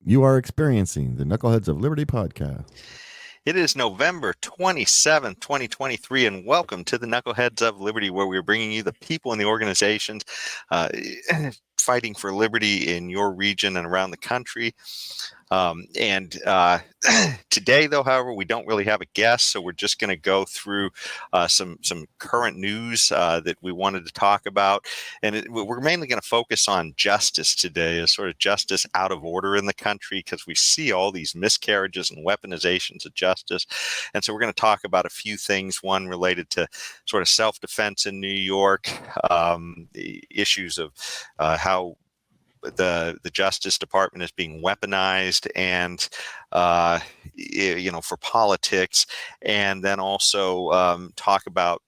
You are experiencing the Knuckleheads of Liberty podcast. It is November 27th, 2023, and welcome to the Knuckleheads of Liberty, where we're bringing you the people and the organizations fighting for liberty in your region and around the country. Today, though, however, we don't really have a guest, so we're just going to go through some current news that we wanted to talk about. And we're mainly going to focus on justice today, as sort of justice out of order in the country, because we see all these miscarriages and weaponizations of justice. And so we're going to talk about a few things, one related to sort of self-defense in New York, the issues of how the Justice Department is being weaponized and for politics, and then also talk about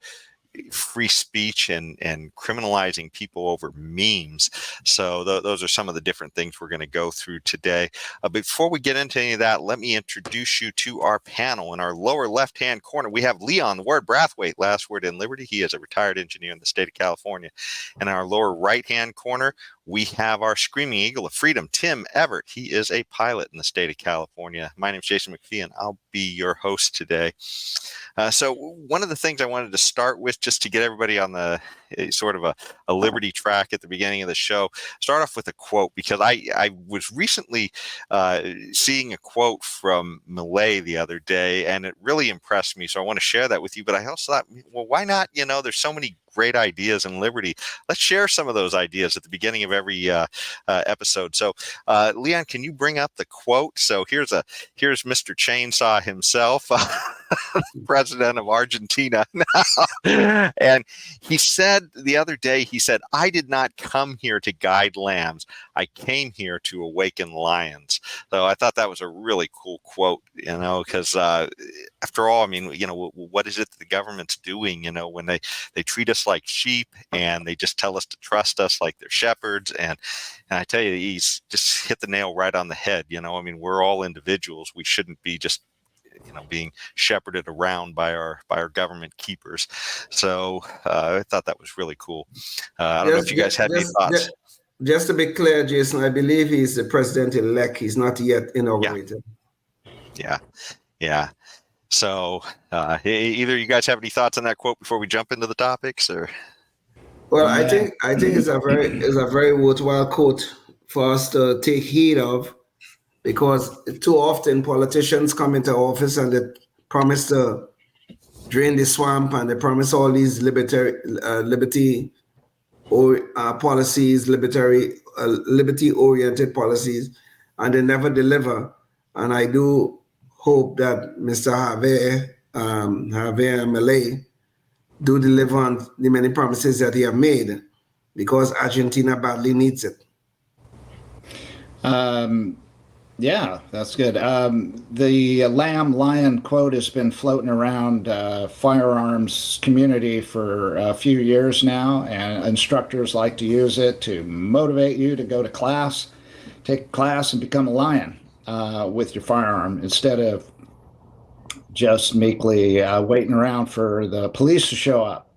free speech and criminalizing people over memes. So those are some of the different things we're going to go through today. Before we get into any of that, let me introduce you to our panel. In our lower left-hand corner, we have Leon the Word Brathwaite, last word in Liberty. He is a retired engineer in the state of California. In our lower right-hand corner, we have our screaming eagle of freedom, Tim Everett. He is a pilot in the state of California. My name is Jason McPhee, and I'll be your host today. So one of the things I wanted to start with, just to get everybody on the sort of a liberty track at the beginning of the show, start off with a quote, because I was recently seeing a quote from Millay the other day, and it really impressed me. So I want to share that with you. But I also thought, well, why not? There's so many great ideas in liberty. Let's share some of those ideas at the beginning of every episode. So, Leon, can you bring up the quote? So here's Mr. Chainsaw himself, president of Argentina. And he said the other day, I did not come here to guide lambs. I came here to awaken lions. So I thought that was a really cool quote, because after all, I mean, what is it that the government's doing, when they treat us like sheep and they just tell us to trust us like they're shepherds. And I tell you, he's just hit the nail right on the head. I mean, we're all individuals. We shouldn't be just being shepherded around by our government keepers. So I thought that was really cool. I don't know if you guys had any thoughts. Just to be clear, Jason, I believe he's the president-elect. He's not yet inaugurated. Yeah. So either you guys have any thoughts on that quote before we jump into the topics, or? Well, I think it's a very worthwhile quote for us to take heed of, because too often politicians come into office and they promise to drain the swamp, and they promise all these liberty policies, liberty-oriented policies, and they never deliver. And I do hope that Mr. Javier Milei do deliver on the many promises that he have made, because Argentina badly needs it. Yeah, that's good. The lamb-lion quote has been floating around firearms community for a few years now, and instructors like to use it to motivate you to go to class, take class, and become a lion with your firearm, instead of just meekly waiting around for the police to show up.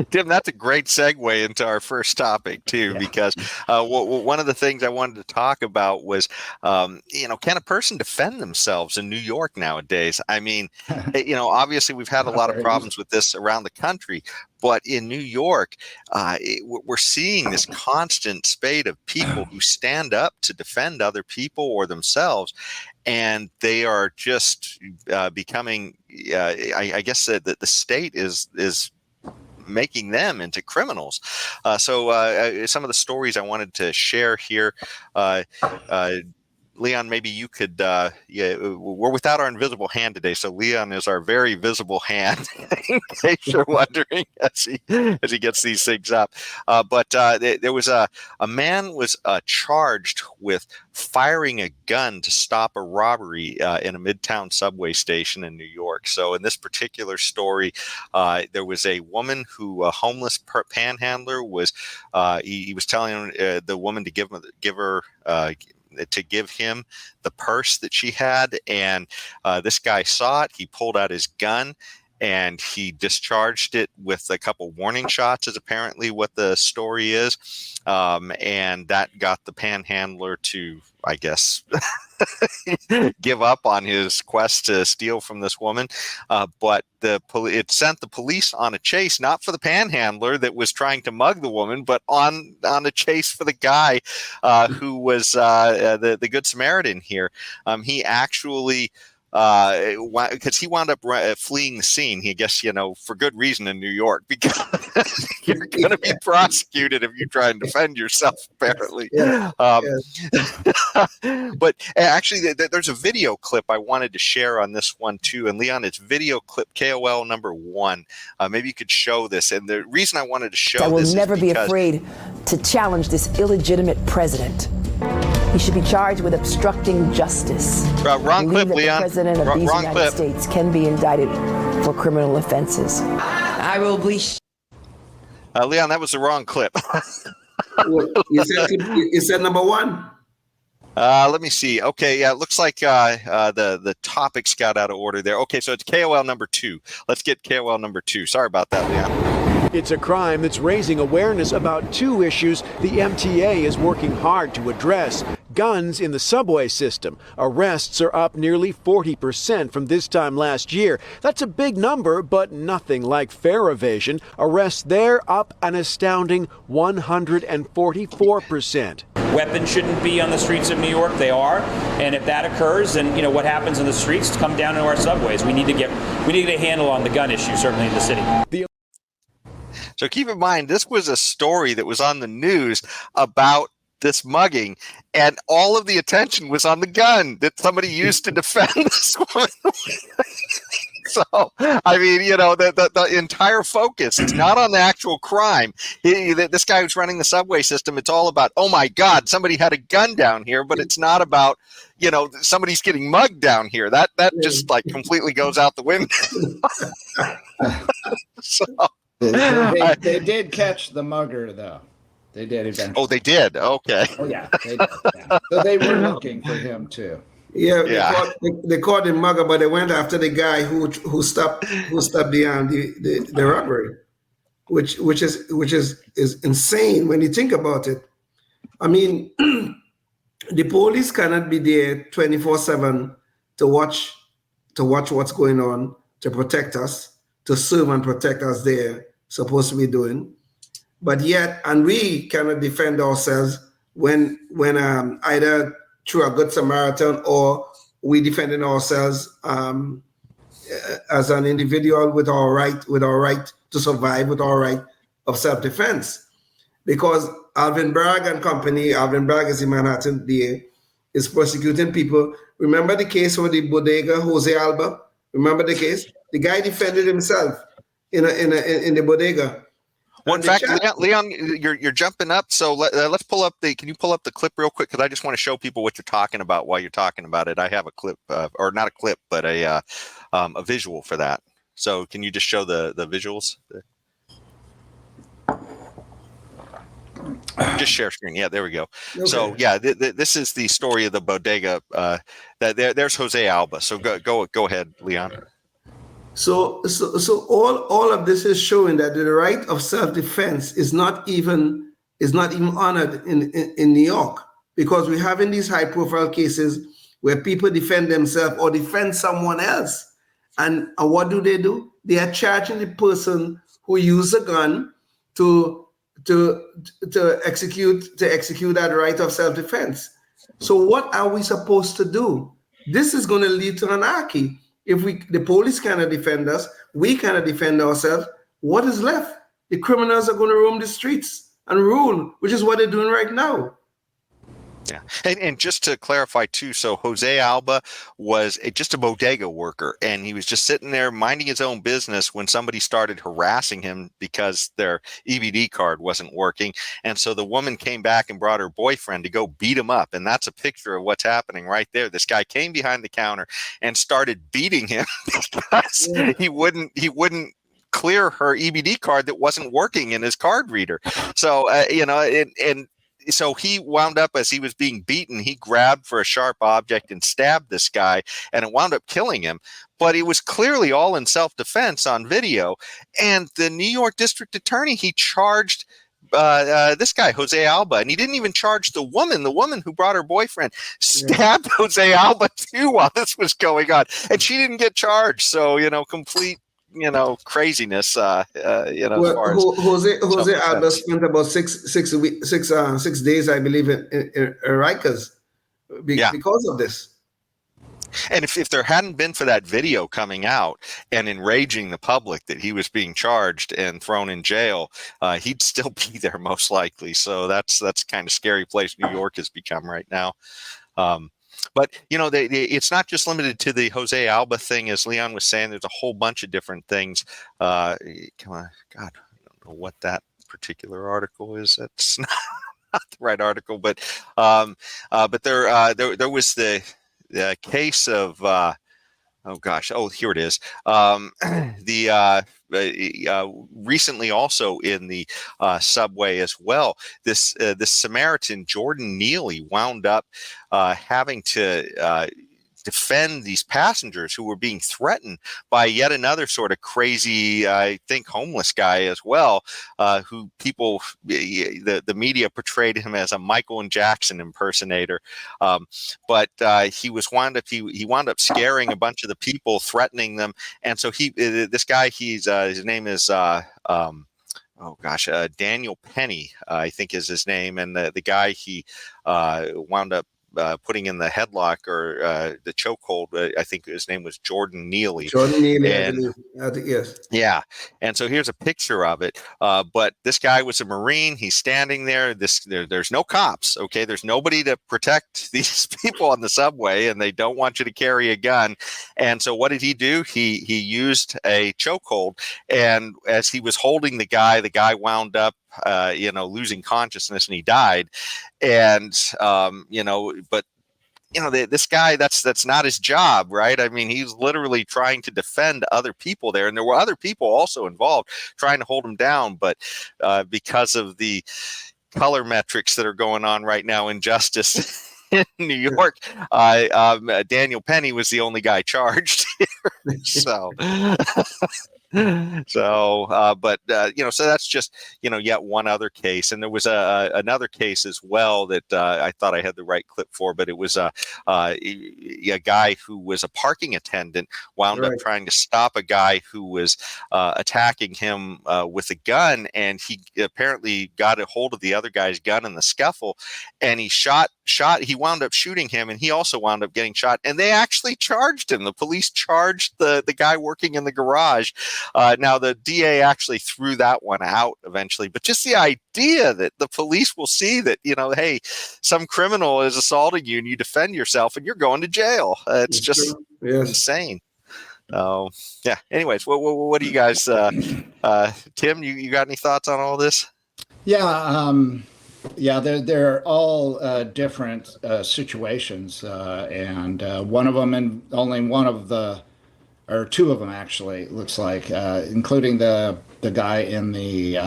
Tim, that's a great segue into our first topic, too, because one of the things I wanted to talk about was, can a person defend themselves in New York nowadays? I mean, obviously we've had a lot of problems with this around the country, but in New York, we're seeing this constant spate of people who stand up to defend other people or themselves, and they are just becoming, I guess that the state is making them into criminals. So some of the stories I wanted to share here, Leon, maybe you could, we're without our invisible hand today. So Leon is our very visible hand, in case you're wondering, as he gets these things up. But there was a man was charged with firing a gun to stop a robbery in a Midtown subway station in New York. So in this particular story, there was a woman who, a homeless panhandler, was he was telling the woman to give him the purse that she had, and this guy saw it. He pulled out his gun and he discharged it with a couple warning shots, is apparently what the story is. And that got the panhandler to, I guess, give up on his quest to steal from this woman. But it sent the police on a chase, not for the panhandler that was trying to mug the woman, but on a chase for the guy who was the Good Samaritan here. He actually, because he wound up fleeing the scene, he guess, for good reason in New York, because you're going to be prosecuted if you try and defend yourself, apparently. Yeah. But actually, there's a video clip I wanted to share on this one too. And Leon, it's video clip KOL number 1. Maybe you could show this. And the reason I wanted to show this, I will never be afraid to challenge this illegitimate president. He should be charged with obstructing justice. Wrong clip, Leon. The president of these United States can be indicted for criminal offenses. I will be. Leon, that was the wrong clip. You said number 1. Let me see. Okay, yeah, it looks like the topics got out of order there. Okay, so it's KOL number 2. Let's get KOL number 2. Sorry about that, Leon. It's a crime that's raising awareness about 2 issues the MTA is working hard to address. Guns in the subway system. Arrests are up nearly 40% from this time last year. That's a big number, but nothing like fare evasion. Arrests there up an astounding 144%. Weapons shouldn't be on the streets of New York. They are, and if that occurs, then what happens in the streets come down to our subways. We need to get a handle on the gun issue, certainly in the city. So keep in mind, this was a story that was on the news about this mugging, and all of the attention was on the gun that somebody used to defend this woman. So, I mean, the entire focus is not on the actual crime. This guy who's running the subway system, it's all about, oh my God, somebody had a gun down here, but it's not about, somebody's getting mugged down here. That just like completely goes out the window. So they did catch the mugger, though. They did eventually. Oh, they did? Okay. Oh, yeah. They did, yeah. So they were looking for him, too. Yeah, they caught the mugger, but they went after the guy who stopped the robbery, which is insane when you think about it. I mean, the police cannot be there 24/7 to watch what's going on, to protect us, to serve and protect us. They're supposed to be doing. But yet, and we cannot defend ourselves when either through a Good Samaritan or we defending ourselves as an individual with our right to survive, with our right of self-defense. Because Alvin Bragg and company, Alvin Bragg is in Manhattan DA, is prosecuting people. Remember the case with the bodega, Jose Alba? Remember the case? The guy defended himself in the bodega. Well, in fact, Leon, you're jumping up. So let's pull up can you pull up the clip real quick? Because I just want to show people what you're talking about while you're talking about it. I have a clip, or not a clip, but a visual for that. So can you just show the visuals? Just share screen. Yeah, there we go. Okay. So yeah, this is the story of the bodega. There's Jose Alba. So go ahead, Leon. So all of this is showing that the right of self-defense is not even honored in New York, because we're having these high-profile cases where people defend themselves or defend someone else, and what do? They are charging the person who used a gun to execute that right of self-defense. So what are we supposed to do? This is going to lead to anarchy. If the police cannot defend us, we cannot defend ourselves, what is left? The criminals are going to roam the streets and rule, which is what they're doing right now. Yeah. And just to clarify too, so Jose Alba was just a bodega worker, and he was just sitting there minding his own business when somebody started harassing him because their EBD card wasn't working. And so the woman came back and brought her boyfriend to go beat him up. And that's a picture of what's happening right there. This guy came behind the counter and started beating him because he wouldn't clear her EBD card that wasn't working in his card reader. So, so he wound up, as he was being beaten, he grabbed for a sharp object and stabbed this guy, and it wound up killing him. But it was clearly all in self-defense on video. And the New York district attorney, he charged this guy, Jose Alba, and he didn't even charge the woman who brought her boyfriend, stabbed Jose Alba too while this was going on. And she didn't get charged. So, complete craziness. Well, Jose Alba spent about 6 days, I believe, in Rikers because of this. And if there hadn't been for that video coming out and enraging the public that he was being charged and thrown in jail, he'd still be there most likely. So that's kind of scary place New York has become right now. But, it's not just limited to the Jose Alba thing. As Leon was saying, there's a whole bunch of different things. Come on, God, I don't know what that particular article is. That's not the right article. But there was the case of, here it is. Recently also in the subway as well, this Samaritan, Jordan Neely, wound up having to defend these passengers who were being threatened by yet another sort of crazy, I think, homeless guy as well, who the media portrayed him as a Michael and Jackson impersonator. But he wound up scaring a bunch of the people, threatening them. And so this guy, his name is, Daniel Penny, I think is his name. And the guy he wound up putting in the headlock or the chokehold, I think his name was Jordan Neely. Jordan Neely, I think, yes. Yeah. And so here's a picture of it. But this guy was a Marine. He's standing there. There's no cops. Okay. There's nobody to protect these people on the subway, and they don't want you to carry a gun. And so what did he do? He used a chokehold. And as he was holding the guy wound up, losing consciousness, and he died. And, but this guy, that's not his job, right? I mean, he's literally trying to defend other people there. And there were other people also involved trying to hold him down. But because of the color metrics that are going on right now in justice in New York, Daniel Penny was the only guy charged here. So so that's just, yet one other case. And there was another case as well that I thought I had the right clip for, but it was a guy who was a parking attendant, wound up trying to stop a guy who was attacking him with a gun. And he apparently got a hold of the other guy's gun in the scuffle, and he he wound up shooting him, and he also wound up getting shot. And they actually charged him. The police charged the guy working in the garage. Now, the DA actually threw that one out eventually, but just the idea that the police will see that, hey, some criminal is assaulting you and you defend yourself and you're going to jail. It's just insane. Yeah. Anyways, what do you guys, Tim, you got any thoughts on all this? Yeah. They're all different situations, and one of them, and only one of the, or two of them actually, it looks like, including the guy in the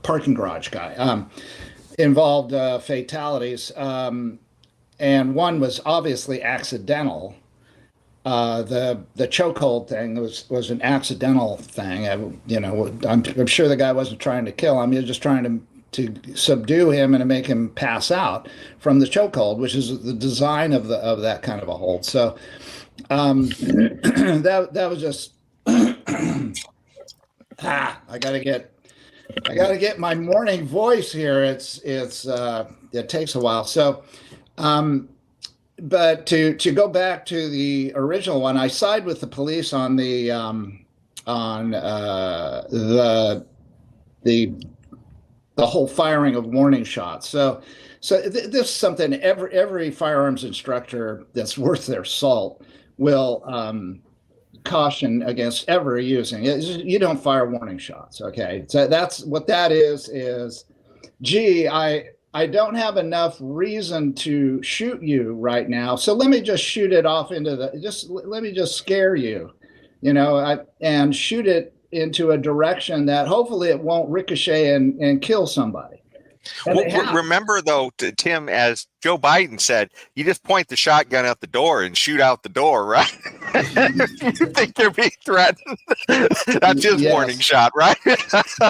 parking garage guy, involved fatalities, and one was obviously accidental. The chokehold thing was an accidental thing. I'm sure the guy wasn't trying to kill him. He was just trying to subdue him and to make him pass out from the chokehold, which is the design of that kind of a hold. So that was just I gotta get my morning voice here. It takes a while. So but to go back to the original one, I side with the police on the whole firing of warning shots. So this is something every firearms instructor that's worth their salt will caution against ever using. You don't fire warning shots. Okay, so that's what that is. Gee, I don't have enough reason to shoot you right now, so let me just shoot it off let me just scare you, and shoot it into a direction that hopefully it won't ricochet and kill somebody. And Well, they have. remember though, Tim, as Joe Biden said, you just point the shotgun out the door and shoot out the door, right? You think you're being threatened. That's his warning shot, right?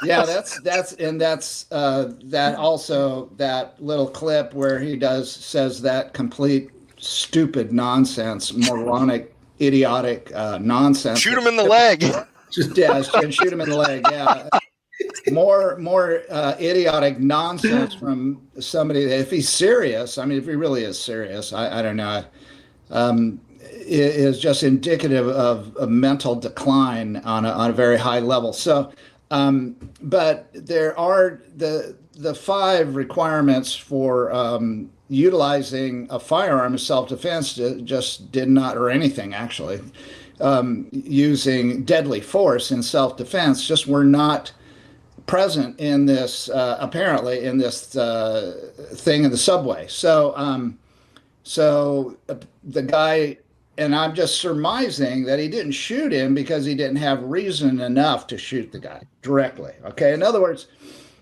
Yeah, that's that also, that little clip where he says that complete stupid nonsense, moronic, idiotic nonsense. Shoot him in the leg. Yeah, shoot him in the leg. Yeah. More idiotic nonsense from somebody that, if he's serious, I mean, if he really is serious, I don't know, is just indicative of a mental decline on a very high level. So, but there are the 5 requirements for utilizing a firearm in self-defense just did not, or anything actually, using deadly force in self-defense just were not present in this, apparently in this thing in the subway. So, the guy, and I'm just surmising that he didn't shoot him because he didn't have reason enough to shoot the guy directly. Okay. In other words,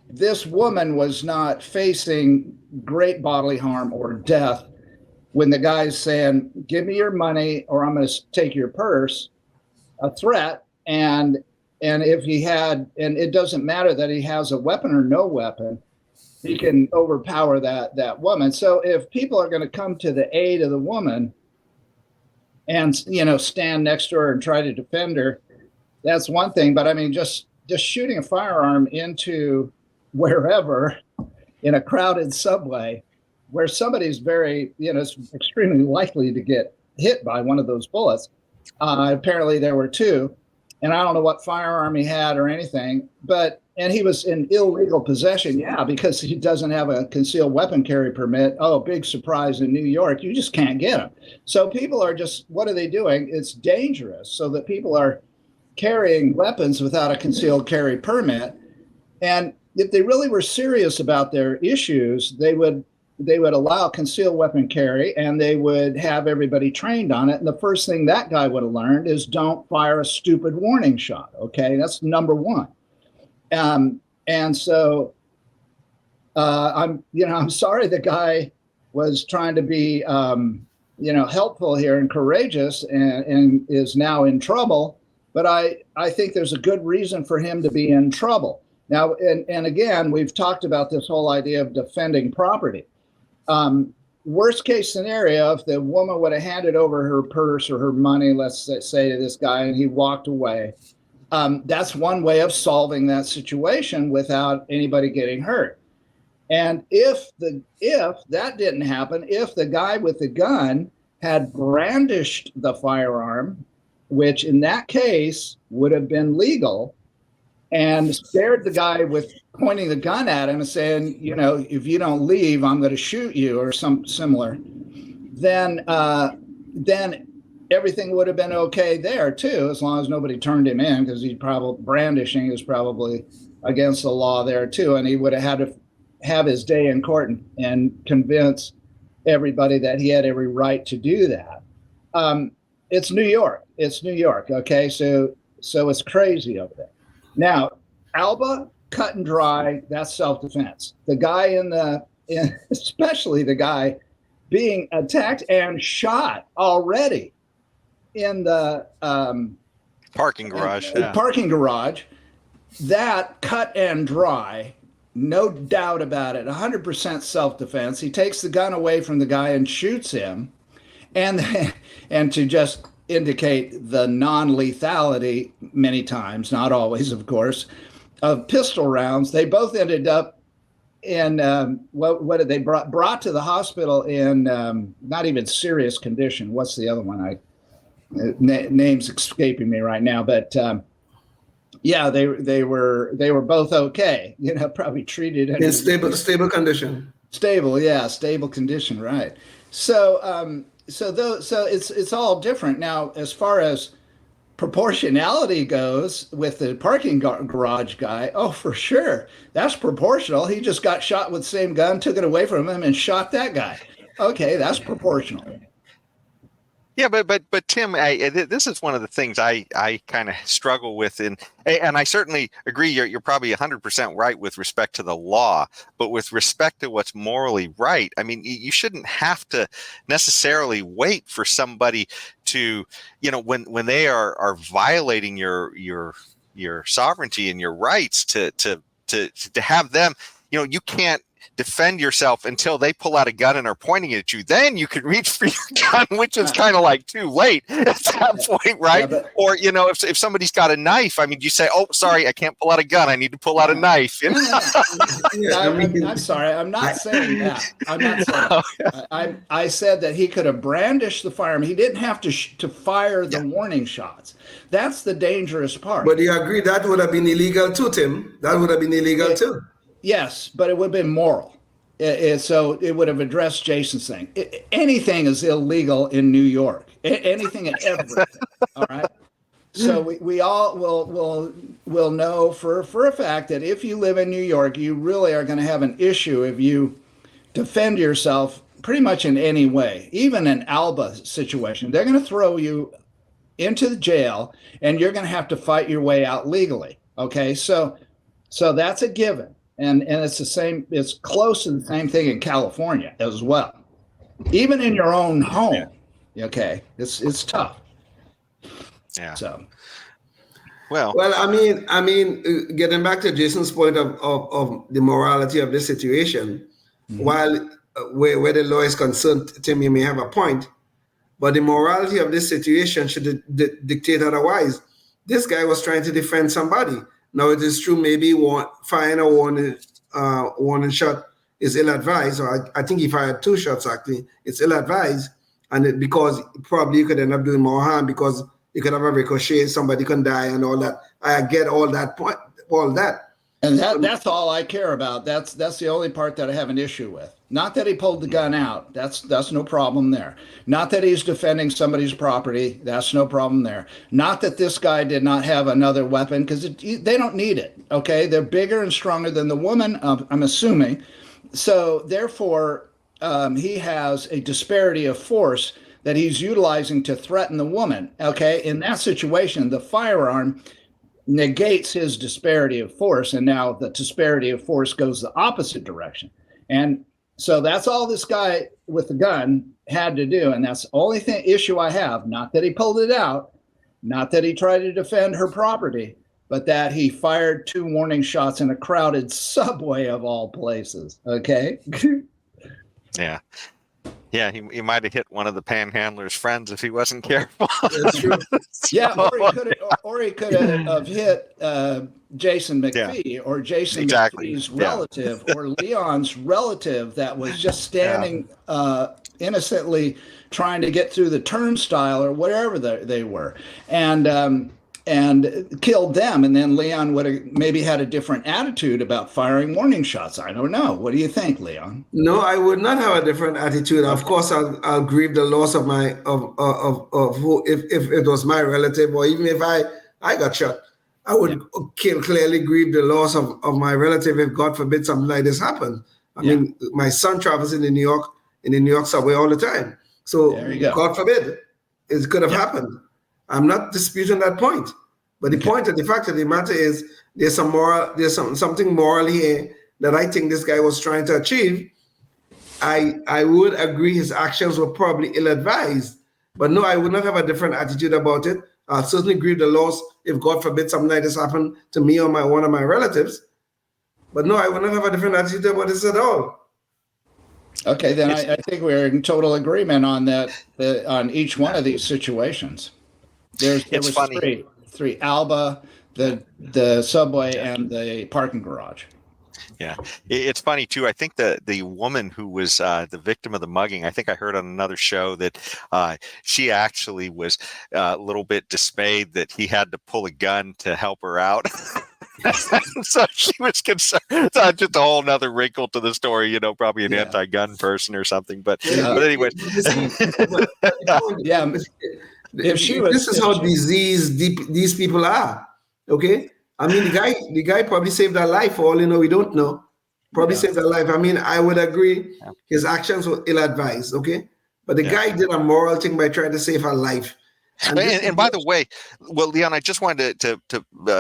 this woman was not facing great bodily harm or death when the guy's saying, "Give me your money or I'm going to take your purse," a threat. And if he had, and it doesn't matter that he has a weapon or no weapon, he can overpower that woman. So if people are going to come to the aid of the woman and, stand next to her and try to defend her, that's one thing. But I mean, just shooting a firearm into wherever in a crowded subway where somebody's very, it's extremely likely to get hit by one of those bullets. Apparently there were 2. And I don't know what firearm he had or anything, and he was in illegal possession, because he doesn't have a concealed weapon carry permit. Oh, big surprise in New York, you just can't get them. So people are just, what are they doing? It's dangerous, so that people are carrying weapons without a concealed carry permit. And if they really were serious about their issues, they would allow concealed weapon carry, and they would have everybody trained on it. And the first thing that guy would have learned is don't fire a stupid warning shot. Okay, that's number 1. And so I'm sorry the guy was trying to be helpful here and courageous and is now in trouble. But I think there's a good reason for him to be in trouble. Now, and again, we've talked about this whole idea of defending property. Worst case scenario, if the woman would have handed over her purse or her money, let's say, to this guy, and he walked away, that's one way of solving that situation without anybody getting hurt. And if that didn't happen, if the guy with the gun had brandished the firearm, which in that case would have been legal, and scared the guy with pointing the gun at him and saying, if you don't leave, I'm going to shoot you, or some similar, then everything would have been okay there too, as long as nobody turned him in, because brandishing is probably against the law there too. And he would have had to have his day in court and convince everybody that he had every right to do that. It's New York. Okay. So it's crazy over there. Now, Alba, cut and dry, that's self-defense. The guy especially the guy being attacked and shot already in the parking garage. Parking garage, that cut and dry, no doubt about it, 100% self-defense. He takes the gun away from the guy and shoots him. And to just indicate the non-lethality, many times, not always, of course, of pistol rounds, they both ended up in what did they brought to the hospital in not even serious condition. What's the other one? Name's escaping me right now, but they were both okay. Probably treated in stable condition. Stable condition, right? So it's all different now as far as proportionality goes with the parking garage guy. Oh, for sure, that's proportional. He just got shot with the same gun, took it away from him, and shot that guy. Okay, that's proportional. Yeah, but Tim, this is one of the things I kind of struggle with, and I certainly agree. You're probably 100% right with respect to the law, but with respect to what's morally right, I mean, you shouldn't have to necessarily wait for somebody to, when they are violating your sovereignty and your rights to have them. You can't defend yourself until they pull out a gun and are pointing it at you. Then you can reach for your gun, which is kind of like too late at that point, right? Yeah, or if somebody's got a knife, I mean, you say, "Oh, sorry, I can't pull out a gun. I need to pull out a knife." I'm sorry. I'm not saying that. I'm not saying that. I said that he could have brandished the firearm. He didn't have to fire the warning shots. That's the dangerous part. But you agree that would have been illegal too, Tim? That would have been illegal too. Yes, but it would have been moral. So it would have addressed Jason's thing. Anything is illegal in New York. Anything and everything. All right. So we all will know for a fact that if you live in New York, you really are going to have an issue if you defend yourself pretty much in any way. Even an Alba situation, they're going to throw you into the jail, and you're going to have to fight your way out legally. Okay, so that's a given. And it's the same, it's close to the same thing in California as well. Even in your own home, okay, it's tough. Yeah. So, well, I mean, getting back to Jason's point of the morality of this situation, while where the law is concerned, Tim, you may have a point, but the morality of this situation should dictate otherwise. This guy was trying to defend somebody. Now, it is true, maybe firing a warning shot is ill-advised, or I think he fired 2 shots, actually. It's ill-advised, and because probably you could end up doing more harm because you could have a ricochet, somebody can die and all that. I get all that point, all that. And that's all I care about. That's the only part that I have an issue with. Not that he pulled the gun out. That's no problem there. Not that he's defending somebody's property. That's no problem there. Not that this guy did not have another weapon, because they don't need it. Okay, they're bigger and stronger than the woman, I'm assuming. So therefore, he has a disparity of force that he's utilizing to threaten the woman. Okay, in that situation, the firearm negates his disparity of force, and now the disparity of force goes the opposite direction. And so that's all this guy with the gun had to do, and that's the only issue I have. Not that he pulled it out, not that he tried to defend her property, but that he fired 2 warning shots in a crowded subway of all places. Okay. Yeah. Yeah, he might have hit one of the panhandler's friends if he wasn't careful. That's true. Yeah, or he could have hit Jason McPhee or Jason McPhee's relative or Leon's relative that was just standing innocently trying to get through the turnstile or whatever they were, and killed them. And then Leon would have maybe had a different attitude about firing warning shots. I don't know. What do you think, Leon? No, I would not have a different attitude. Of course, I'll grieve the loss of my of who, if it was my relative, or even if I got shot, I would clearly grieve the loss of my relative if, God forbid, something like this happened. I mean, my son travels in the New York subway all the time. So God forbid, it could have happened. I'm not disputing that point, but the point of the fact of the matter is there's something moral here that I think this guy was trying to achieve. I would agree his actions were probably ill-advised, but no, I would not have a different attitude about it. I'll certainly grieve the loss if, God forbid, something like this happened to me or one of my relatives. But no, I would not have a different attitude about this at all. Okay, then I think we're in total agreement on that, on each one of these situations. There was funny. three: Alba, the subway, and the parking garage. Yeah, it's funny too. I think the woman who was the victim of the mugging, I think I heard on another show that she actually was a little bit dismayed that he had to pull a gun to help her out. So she was concerned. It's just a whole nother wrinkle to the story, probably an anti-gun person or something. But anyway, this is how diseased these people are. Okay, I mean the guy probably saved her life. For all we don't know. Probably saved her life. I mean, I would agree his actions were ill-advised. Okay, But the guy did a moral thing by trying to save her life. And by the way, well, Leon, I just wanted to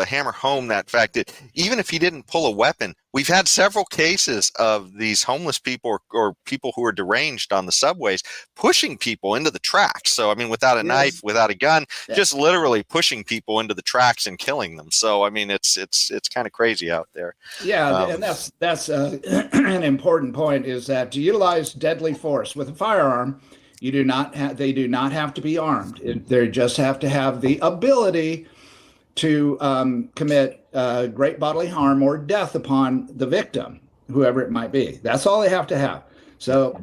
hammer home that fact that even if he didn't pull a weapon, we've had several cases of these homeless people or people who are deranged on the subways pushing people into the tracks. So, I mean, without a knife, without a gun, just literally pushing people into the tracks and killing them. So, I mean, it's kind of crazy out there. Yeah, and that's an important point, is that to utilize deadly force with a firearm, they do not have to be armed. They just have to have the ability to commit great bodily harm or death upon the victim, whoever it might be. That's all they have to have. So,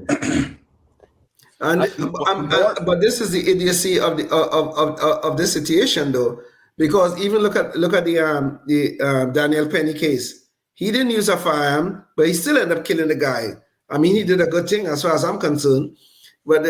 but this is the idiocy of the situation, though, because even look at the Daniel Penny case. He didn't use a firearm, but he still ended up killing the guy. I mean, he did a good thing as far as I'm concerned. But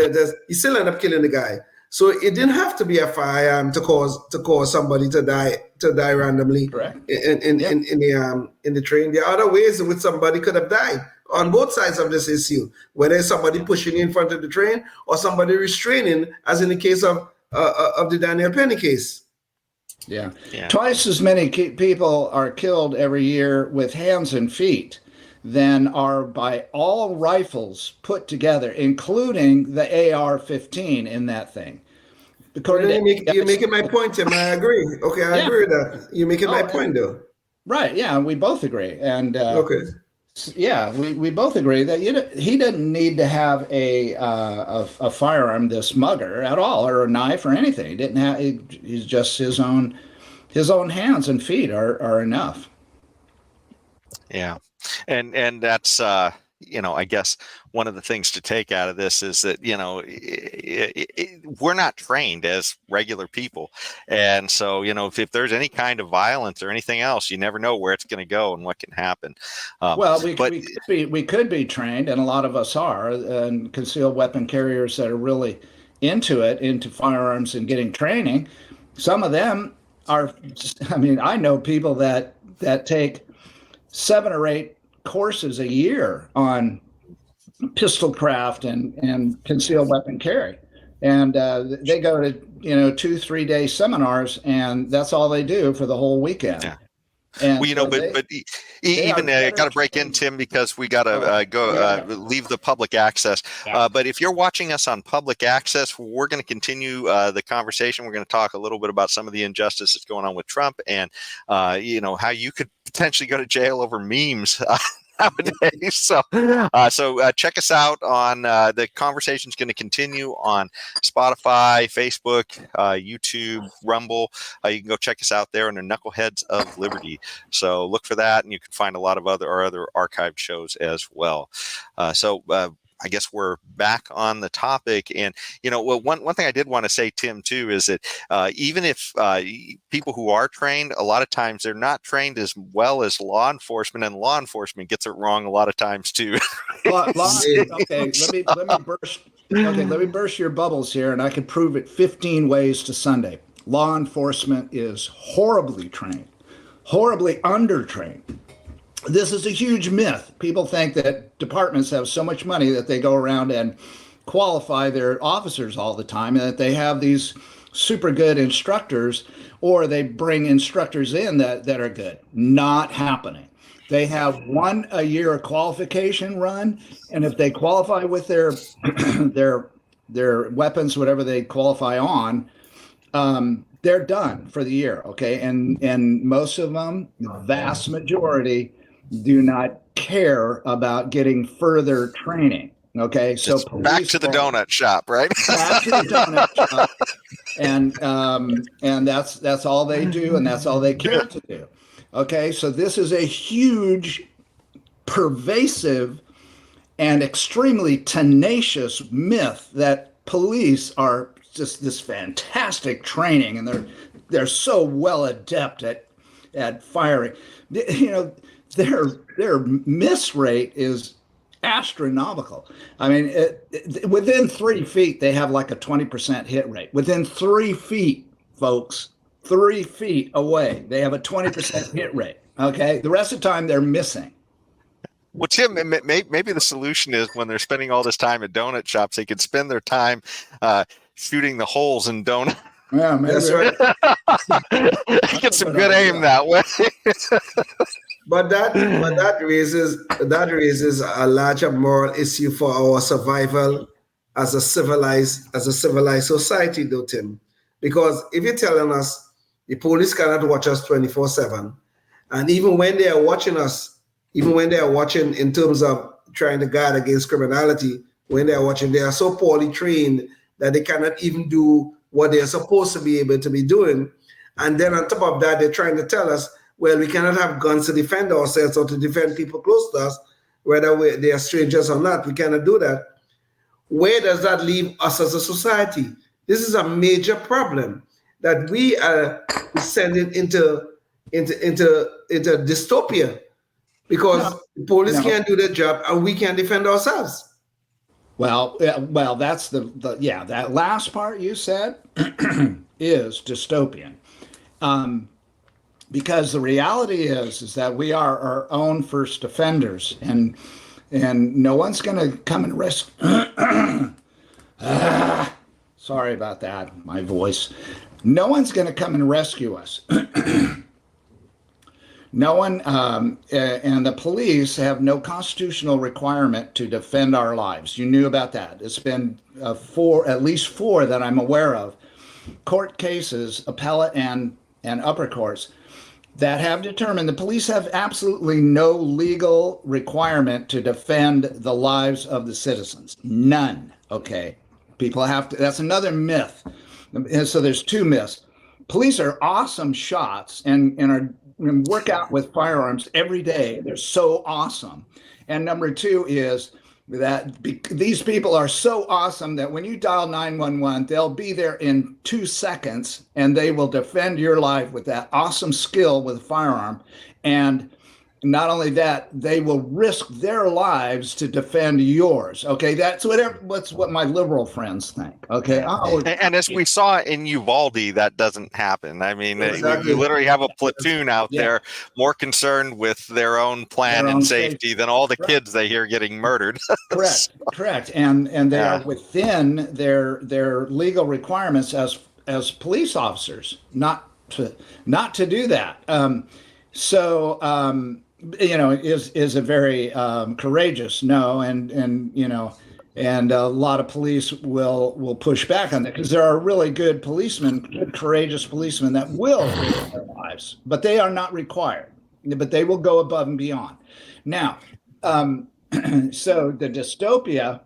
he still ended up killing the guy. So it didn't have to be a firearm to cause somebody to die randomly. Correct. in the train. There are other ways in which somebody could have died on both sides of this issue, whether it's somebody pushing in front of the train or somebody restraining, as in the case of the Daniel Penny case. Yeah. Twice as many people are killed every year with hands and feet than are by all rifles put together, including the AR-15 in that thing. You're making my point, Tim. I agree. Okay, I agree with that. You're making my point, though. Right. Yeah, we both agree. And okay. Yeah, we both agree that he didn't need to have a firearm, this mugger, at all, or a knife or anything. He didn't have. He's just his own hands and feet are enough. Yeah. And that's, I guess one of the things to take out of this is that, we're not trained as regular people. And so, if there's any kind of violence or anything else, you never know where it's going to go and what can happen. Well, we could be trained, and a lot of us are, and concealed weapon carriers that are really into firearms and getting training. Some of them are, I know people that take 7 or 8 courses a year on pistol craft and concealed weapon carry, and they go to 2-3 day seminars, and that's all they do for the whole weekend. Yeah. And well, but even got to break in, Tim, because we got to leave the public access. But if you're watching us on public access, we're going to continue the conversation. We're going to talk a little bit about some of the injustice that's going on with Trump, and how you could potentially go to jail over memes nowadays. So check us out on the conversation's going to continue on Spotify, Facebook, YouTube, Rumble. You can go check us out there under Knuckleheads of Liberty. So look for that, and you can find a lot of other archived shows as well. I guess we're back on the topic. And, one thing I did want to say, Tim, too, is that even if people who are trained, a lot of times they're not trained as well as law enforcement, and law enforcement gets it wrong a lot of times, too. Okay, let me burst your bubbles here, and I can prove it 15 ways to Sunday. Law enforcement is horribly trained, horribly undertrained. This is a huge myth. People think that departments have so much money that they go around and qualify their officers all the time, and that they have these super good instructors, or they bring instructors in that are good. Not happening. They have 1 a year qualification run, and if they qualify with their weapons, whatever they qualify on, they're done for the year. Okay, and most of them, the vast majority, do not care about getting further training. Okay, so back to the donut shop, right? Back to the donut shop, and that's all they do, and that's all they care to do. Okay, so this is a huge, pervasive, and extremely tenacious myth that police are just this fantastic training, and they're so well adept at firing. Their miss rate is astronomical. I mean, within 3 feet, they have like a 20% hit rate. Within 3 feet, folks, 3 feet away, they have a 20% hit rate. Okay, the rest of the time they're missing. Well, Tim, maybe the solution is when they're spending all this time at donut shops, they could spend their time shooting the holes in donuts. Yeah, maybe. That's right. Get some good aim that way. But that raises a larger moral issue for our survival as a civilized society, though, Tim. Because if you're telling us the police cannot watch us 24/7, and even when they are watching us, even when they are watching in terms of trying to guard against criminality, when they are watching, they are so poorly trained that they cannot even do what they're supposed to be able to be doing. And then on top of that, they're trying to tell us, well, we cannot have guns to defend ourselves or to defend people close to us, whether they are strangers or not. We cannot do that. Where does that leave us as a society? This is a major problem that we are descending into dystopia because the police can't do their job and we can't defend ourselves. Well, that's that last part you said is dystopian. Because the reality is that we are our own first offenders, and no one's going to come and rescue. Sorry about that, my voice. No one's going to come and rescue us. No one, and the police have no constitutional requirement to defend our lives. You knew about that. It's been at least four that I'm aware of, court cases, appellate and upper courts, that have determined the police have absolutely no legal requirement to defend the lives of the citizens. None. Okay. People have to, that's another myth. And so there's two myths. Police are awesome shots and work out with firearms every day. They're so awesome. And number two is that these people are so awesome that when you dial 911, they'll be there in 2 seconds and they will defend your life with that awesome skill with a firearm. And not only that, they will risk their lives to defend yours. Okay, that's what my liberal friends think. Okay, and as we saw in Uvalde, that doesn't happen. I mean, exactly. You literally have a platoon out there more concerned with their own plan and safety than all the kids they hear getting murdered. Correct, and they are within their legal requirements as police officers not to do that. Is a very courageous no, and a lot of police will push back on that because there are really good policemen, good courageous policemen that will risk their lives, but they are not required. But they will go above and beyond. Now, so the dystopia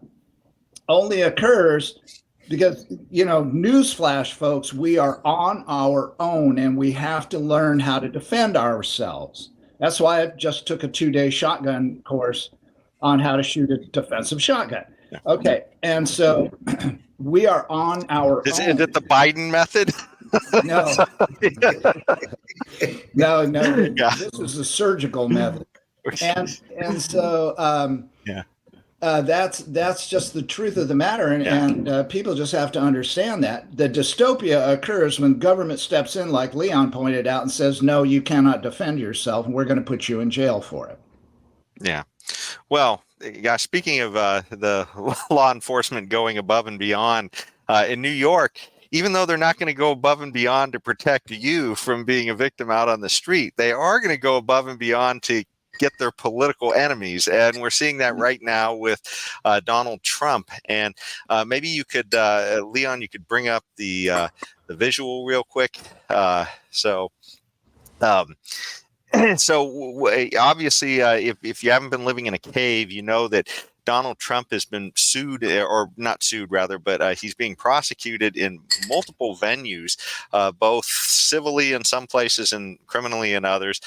only occurs because, newsflash, folks, we are on our own and we have to learn how to defend ourselves. That's why I just took a 2-day shotgun course on how to shoot a defensive shotgun. Okay, and so we are on our own. Is it the Biden method? No. No. Yeah. This is the surgical method. And so that's just the truth of the matter, and people just have to understand that the dystopia occurs when government steps in, like Leon pointed out, and says, no, you cannot defend yourself, and we're going to put you in jail for it. Yeah. Well, speaking of the law enforcement going above and beyond, in New York, even though they're not going to go above and beyond to protect you from being a victim out on the street, they are going to go above and beyond to get their political enemies. And we're seeing that right now with Donald Trump. And maybe you could, Leon, you could bring up the visual real quick. So obviously, if you haven't been living in a cave, you know that Donald Trump has been sued, or not sued rather, but he's being prosecuted in multiple venues, both civilly in some places and criminally in others,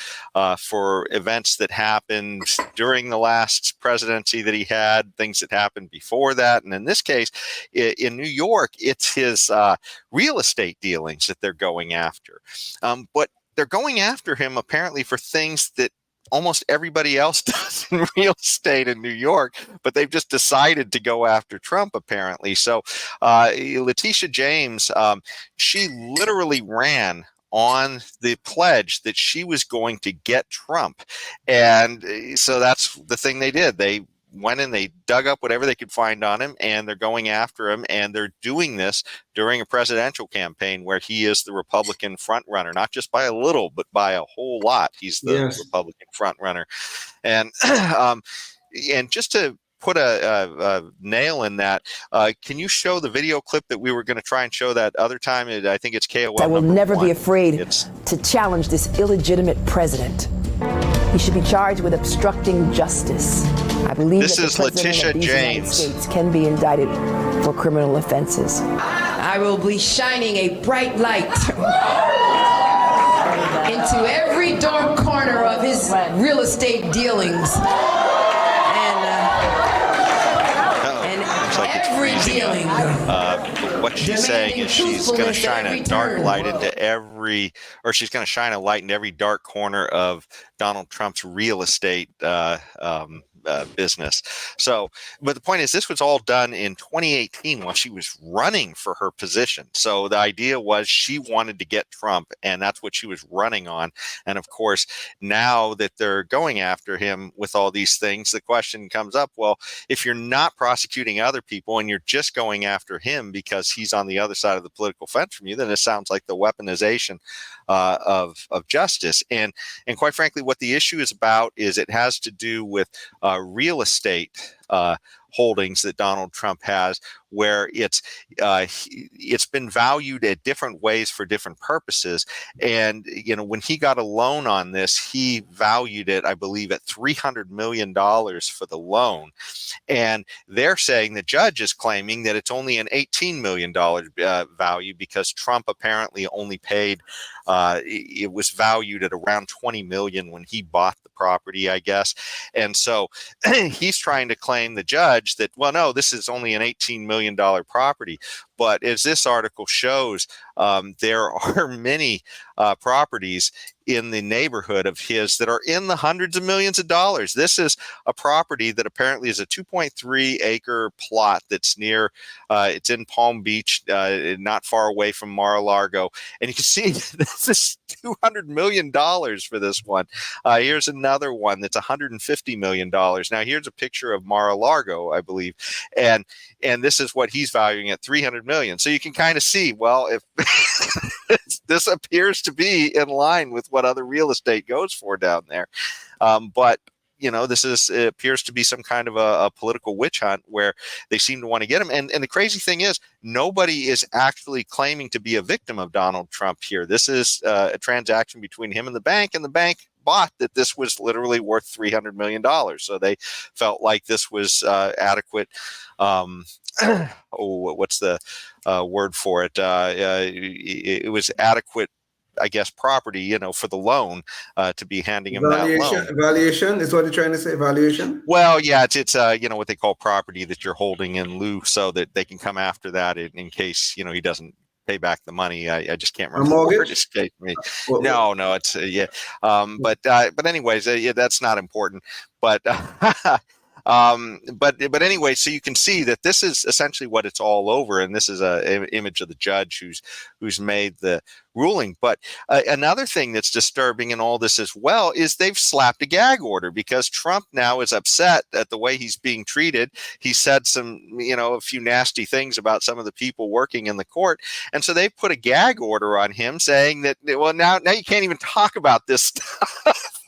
for events that happened during the last presidency that he had, things that happened before that. And in this case, in New York, it's his real estate dealings that they're going after. But they're going after him apparently for things that almost everybody else does in real estate in New York, but they've just decided to go after Trump apparently. So Letitia James, she literally ran on the pledge that she was going to get Trump. And so that's the thing they did. They went and they dug up whatever they could find on him, and they're going after him, and they're doing this during a presidential campaign where he is the Republican front runner, not just by a little, but by a whole lot. He's the Republican front runner. And and just to put a nail in that, can you show the video clip that we were going to try and show that other time? I think it's KOL. I will never be afraid to challenge this illegitimate president. He should be charged with obstructing justice. I believe this that is the president Letitia of these James. United States can be indicted for criminal offenses. I will be shining a bright light into every dark corner of his real estate dealings. Every dealing. What she's saying is she's going to shine a dark light into she's going to shine a light into every dark corner of Donald Trump's real estate business. So, but the point is, this was all done in 2018 while she was running for her position. So the idea was she wanted to get Trump, and that's what she was running on. And of course, now that they're going after him with all these things, the question comes up, well, if you're not prosecuting other people and you're just going after him because he's on the other side of the political fence from you, then it sounds like the weaponization of justice. And quite frankly, what the issue is about is it has to do with real estate holdings that Donald Trump has, where it's been valued at different ways for different purposes. And when he got a loan on this, he valued it, I believe, at $300 million for the loan. And they're saying, the judge is claiming that it's only an $18 million value because Trump apparently only paid. It was valued at around $20 million when he bought the property, I guess. And so he's trying to claim, the judge, that, well, no, this is only an $18 million property. But as this article shows, there are many properties in the neighborhood of his that are in the hundreds of millions of dollars. This is a property that apparently is a 2.3 acre plot that's near, it's in Palm Beach, not far away from Mar-a-Lago. And you can see this is $200 million for this one. Here's another one that's $150 million. Now, here's a picture of Mar-a-Lago, I believe. And this is what he's valuing at $300 million. So you can kind of see, well, if this appears to be in line with what other real estate goes for down there. But this appears to be some kind of a political witch hunt where they seem to want to get him. And the crazy thing is, nobody is actually claiming to be a victim of Donald Trump here. This is a transaction between him and the bank bought that this was literally worth $300 million. So they felt like this was adequate. What's the word for it? It was adequate, I guess, property, for the loan to be handing him that loan. Valuation is what you're trying to say. Valuation. Well, yeah, it's what they call property that you're holding in lieu, so that they can come after that in case he doesn't pay back the money. I just can't remember. A mortgage? The word escaped me. No, it's yeah. But anyways, that's not important. But but anyway, so you can see that this is essentially what it's all over, and this is an image of the judge who's made the ruling. But another thing that's disturbing in all this as well is they've slapped a gag order because Trump now is upset at the way he's being treated. He said some, a few nasty things about some of the people working in the court, and so they've put a gag order on him saying that, well, now you can't even talk about this stuff.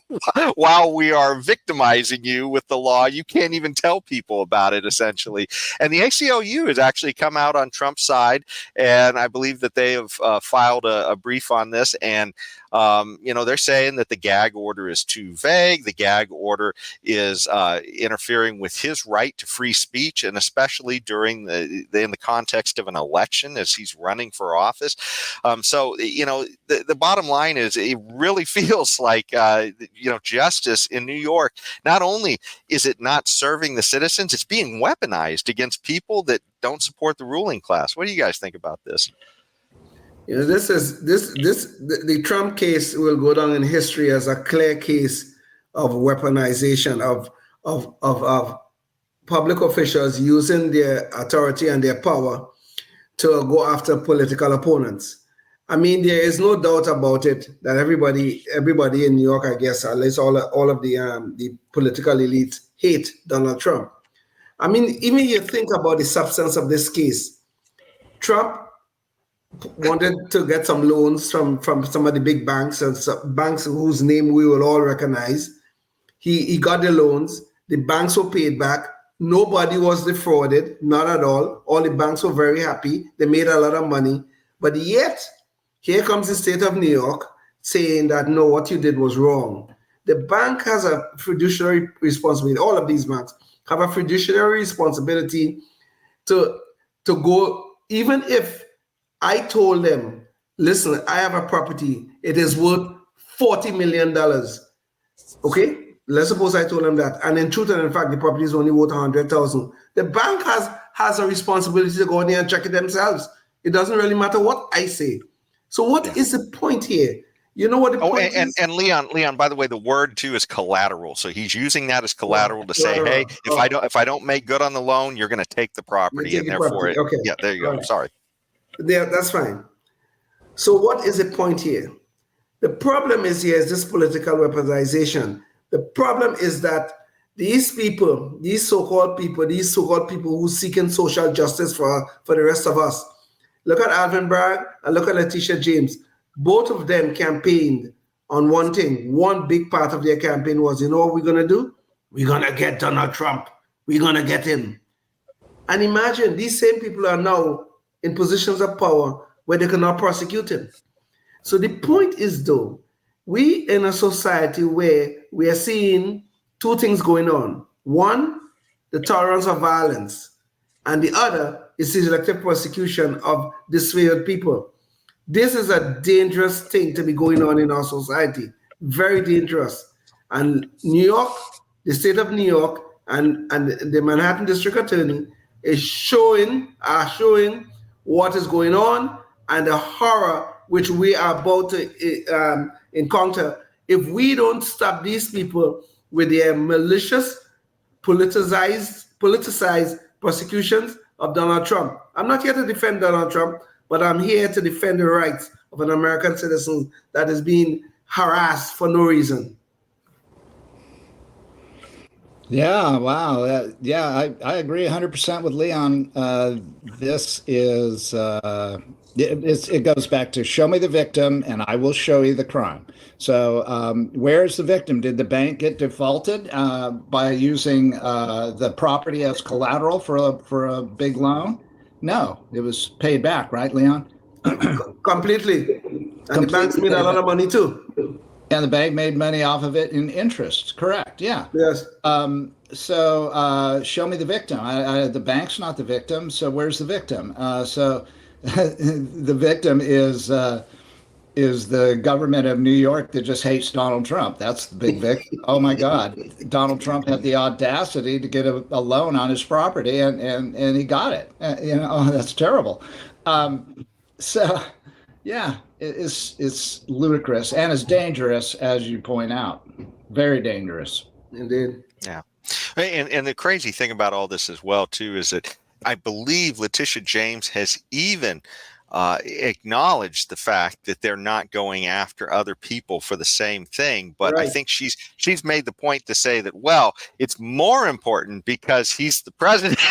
While we are victimizing you with the law, you can't even tell people about it, essentially. And the ACLU has actually come out on Trump's side, and I believe that they have filed a brief on this. And they're saying that the gag order is too vague. The gag order is interfering with his right to free speech, and especially during in the context of an election as he's running for office. So the bottom line is, it really feels like justice in New York, not only is it not serving the citizens, it's being weaponized against people that don't support the ruling class. What do you guys think about this? The Trump case will go down in history as a clear case of weaponization of public officials using their authority and their power to go after political opponents. I mean, there is no doubt about it that everybody in New York, I guess, at least all of the political elite hate Donald Trump. I mean, even you think about the substance of this case. Trump wanted to get some loans from some of the big banks and banks whose name we will all recognize. He got the loans. The banks were paid back. Nobody was defrauded, not at all. All the banks were very happy. They made a lot of money. But yet, here comes the state of New York saying that, no, what you did was wrong. The bank has a fiduciary responsibility. All of these banks have a fiduciary responsibility to go, even if I told them, listen, I have a property, it is worth $40 million. Okay? Let's suppose I told them that. And in truth and in fact, the property is only worth $100,000. The bank has a responsibility to go in there and check it themselves. It doesn't really matter what I say. So what is the point here? You know what the point is? And Leon, by the way, the word too is collateral. So he's using that as collateral to say, hey, if I don't make good on the loan, you're going to take the property, and therefore, okay. Yeah, there you go. Right. Sorry. Yeah, that's fine. So what is the point here? The problem is this political weaponization. The problem is that these people, these so-called people who seeking social justice for the rest of us. Look at Alvin Bragg and look at Letitia James. Both of them campaigned on one thing. One big part of their campaign was, you know what we're going to do? We're going to get Donald Trump. We're going to get him. And imagine these same people are now in positions of power where they cannot prosecute him. So the point is, though, we in a society where we are seeing two things going on. One, the tolerance of violence, and the other is the selective prosecution of disfavored people. This is a dangerous thing to be going on in our society. Very dangerous. And New York, the state of New York, and the Manhattan District Attorney is showing what is going on and the horror which we are about to encounter if we don't stop these people with their malicious, politicized prosecutions of Donald Trump. I'm not here to defend Donald Trump, but I'm here to defend the rights of an American citizen that is being harassed for no reason. Yeah, wow. I agree 100% with Leon. This is, it goes back to show me the victim and I will show you the crime. So where's the victim? Did the bank get defaulted by using the property as collateral for a big loan? No, it was paid back, right, Leon? Completely. And the banks made a lot of money too. And the bank made money off of it in interest. Correct. Yeah. Yes. So show me the victim. The bank's not the victim. So where's the victim? So the victim is the government of New York that just hates Donald Trump. That's the big victim. Oh my God. Donald Trump had the audacity to get a loan on his property and he got it. That's terrible. So yeah, it's ludicrous and it's dangerous, as you point out. Very dangerous. Indeed. Yeah. And the crazy thing about all this as well, too, is that I believe Letitia James has even acknowledged the fact that they're not going after other people for the same thing. But right. I think she's made the point to say that, well, it's more important because he's the president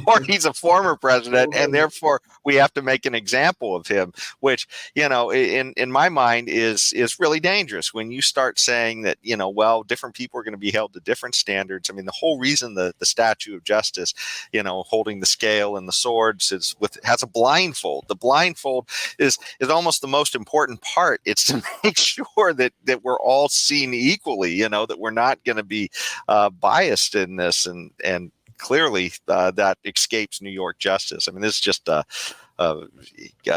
or he's a former president, and therefore we have to make an example of him, which, in my mind is really dangerous when you start saying that, well, different people are going to be held to different standards. I mean, the whole reason the statue of justice, holding the scale and the swords has a blindfold. The blindfold is almost the most important part. It's to make sure that we're all seen equally, that we're not going to be biased in this, and clearly that escapes New York justice. I mean, this is just a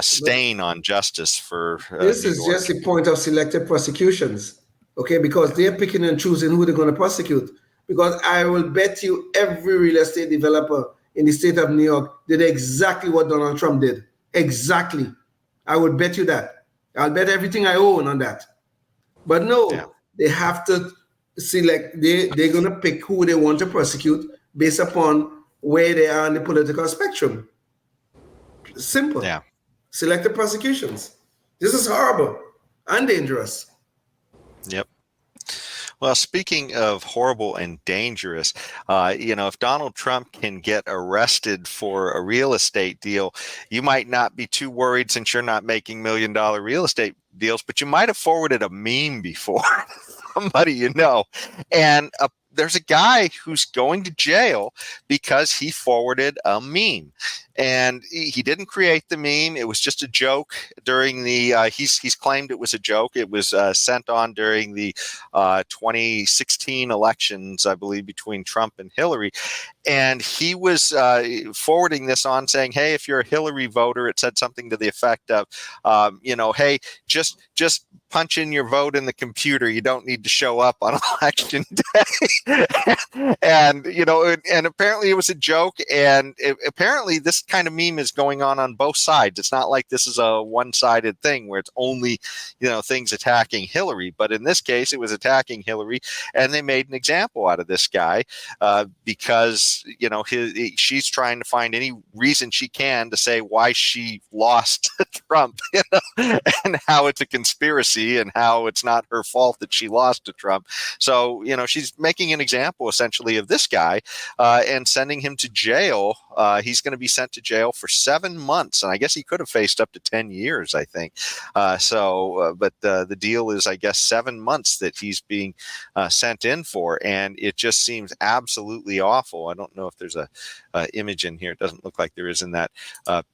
stain on justice for this is just the point of selective prosecutions, okay? Because they're picking and choosing who they're going to prosecute. Because I will bet you every real estate developer in the state of New York did exactly what Donald Trump did. Exactly. I would bet you that. I'll bet everything I own on that. But no, they have to select. They're going to pick who they want to prosecute based upon where they are on the political spectrum. Simple. Yeah. Selective prosecutions. This is horrible and dangerous. Yep. Well, speaking of horrible and dangerous, if Donald Trump can get arrested for a real estate deal, you might not be too worried since you're not making $1 million real estate deals, but you might have forwarded a meme before somebody you know. And there's a guy who's going to jail because he forwarded a meme. And he didn't create the meme. It was just a joke during the, he's claimed it was a joke. It was sent on during the 2016 elections, I believe, between Trump and Hillary. And he was forwarding this on saying, hey, if you're a Hillary voter, it said something to the effect of, hey, just punch in your vote in the computer. You don't need to show up on election day. And apparently it was a joke. And apparently this kind of meme is going on both sides. It's not like this is a one-sided thing where it's only, things attacking Hillary. But in this case, it was attacking Hillary. And they made an example out of this guy because, she's trying to find any reason she can to say why she lost Trump, and how it's a conspiracy and how it's not her fault that she lost to Trump. So, she's making an example essentially of this guy and sending him to jail. He's going to be sent to jail for 7 months. And I guess he could have faced up to 10 years, I think. But the deal is, I guess, 7 months that he's being sent in for. And it just seems absolutely awful. I don't know if there's a image in here. It doesn't look like there is in that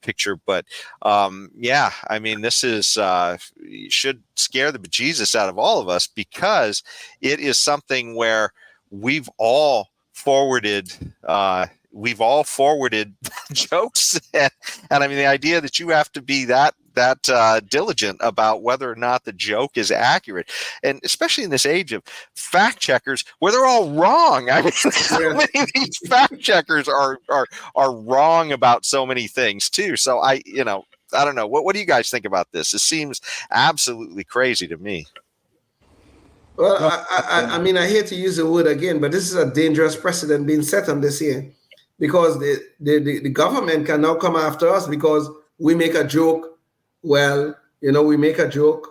picture. But this is should scare the bejesus out of all of us, because it is something where we've all forwarded jokes, and I mean, the idea that you have to be that diligent about whether or not the joke is accurate, and especially in this age of fact checkers where they're all wrong. I mean, so many of these fact checkers are wrong about so many things too. So I don't know. What do you guys think about this? It seems absolutely crazy to me. Well, I mean, I hate to use the word again, but this is a dangerous precedent being set on this here, because the government can now come after us because we make a joke. Well, we make a joke,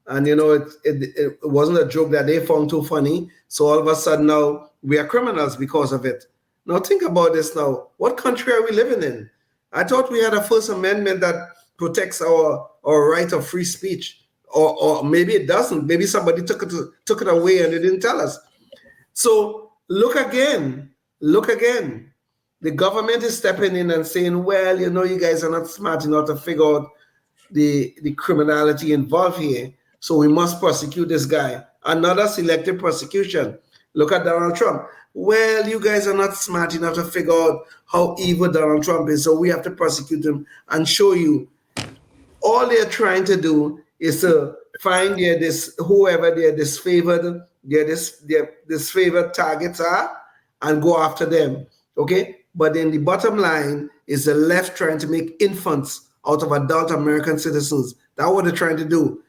and it wasn't a joke that they found too funny. So all of a sudden now we are criminals because of it. Now think about this now. What country are we living in? I thought we had a First Amendment that protects our right of free speech. Or maybe it doesn't. Maybe somebody took it away and they didn't tell us. So look again. The government is stepping in and saying, well, you guys are not smart enough to figure out the criminality involved here. So we must prosecute this guy. Another selective prosecution. Look at Donald Trump. Well, you guys are not smart enough to figure out how evil Donald Trump is. So we have to prosecute him and show you. All they're trying to do is to find whoever their disfavored targets are and go after them. Okay? But then the bottom line is the left trying to make infants out of adult American citizens. That's what they're trying to do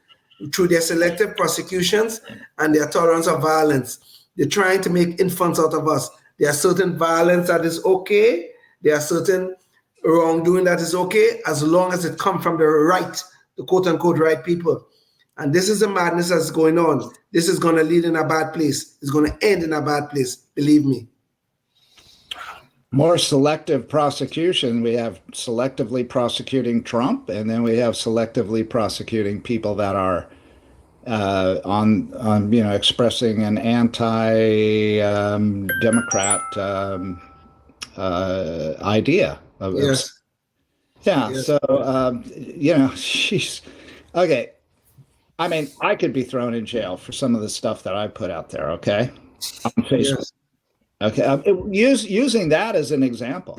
through their selective prosecutions and their tolerance of violence. They're trying to make infants out of us. There are certain violence that is okay. There are certain wrongdoing that is okay, as long as it comes from the right, the quote-unquote right people. And this is the madness that's going on. This is going to lead in a bad place. It's going to end in a bad place, believe me. More selective prosecution. We have selectively prosecuting Trump, and then we have selectively prosecuting people that are expressing an anti-democrat idea. Yes. Yes. So she's okay. I mean, I could be thrown in jail for some of the stuff that I put out there. Okay, on Facebook. Yes. Okay, using that as an example.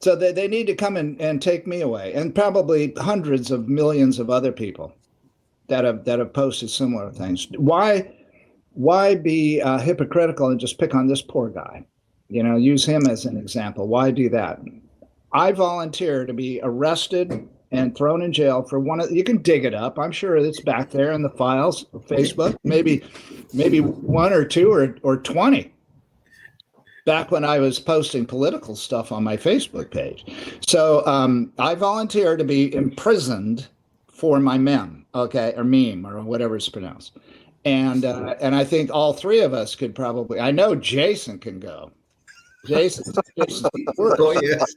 So they need to come and take me away, and probably hundreds of millions of other people that have posted similar things. Why be hypocritical and just pick on this poor guy? Use him as an example. Why do that? I volunteer to be arrested and thrown in jail for you can dig it up. I'm sure it's back there in the files of Facebook, maybe one or two or 20. Back when I was posting political stuff on my Facebook page. So I volunteer to be imprisoned for my mem, okay, or meme, or whatever it's pronounced. And I think all three of us could probably. I know Jason can go. Jason's Oh yes.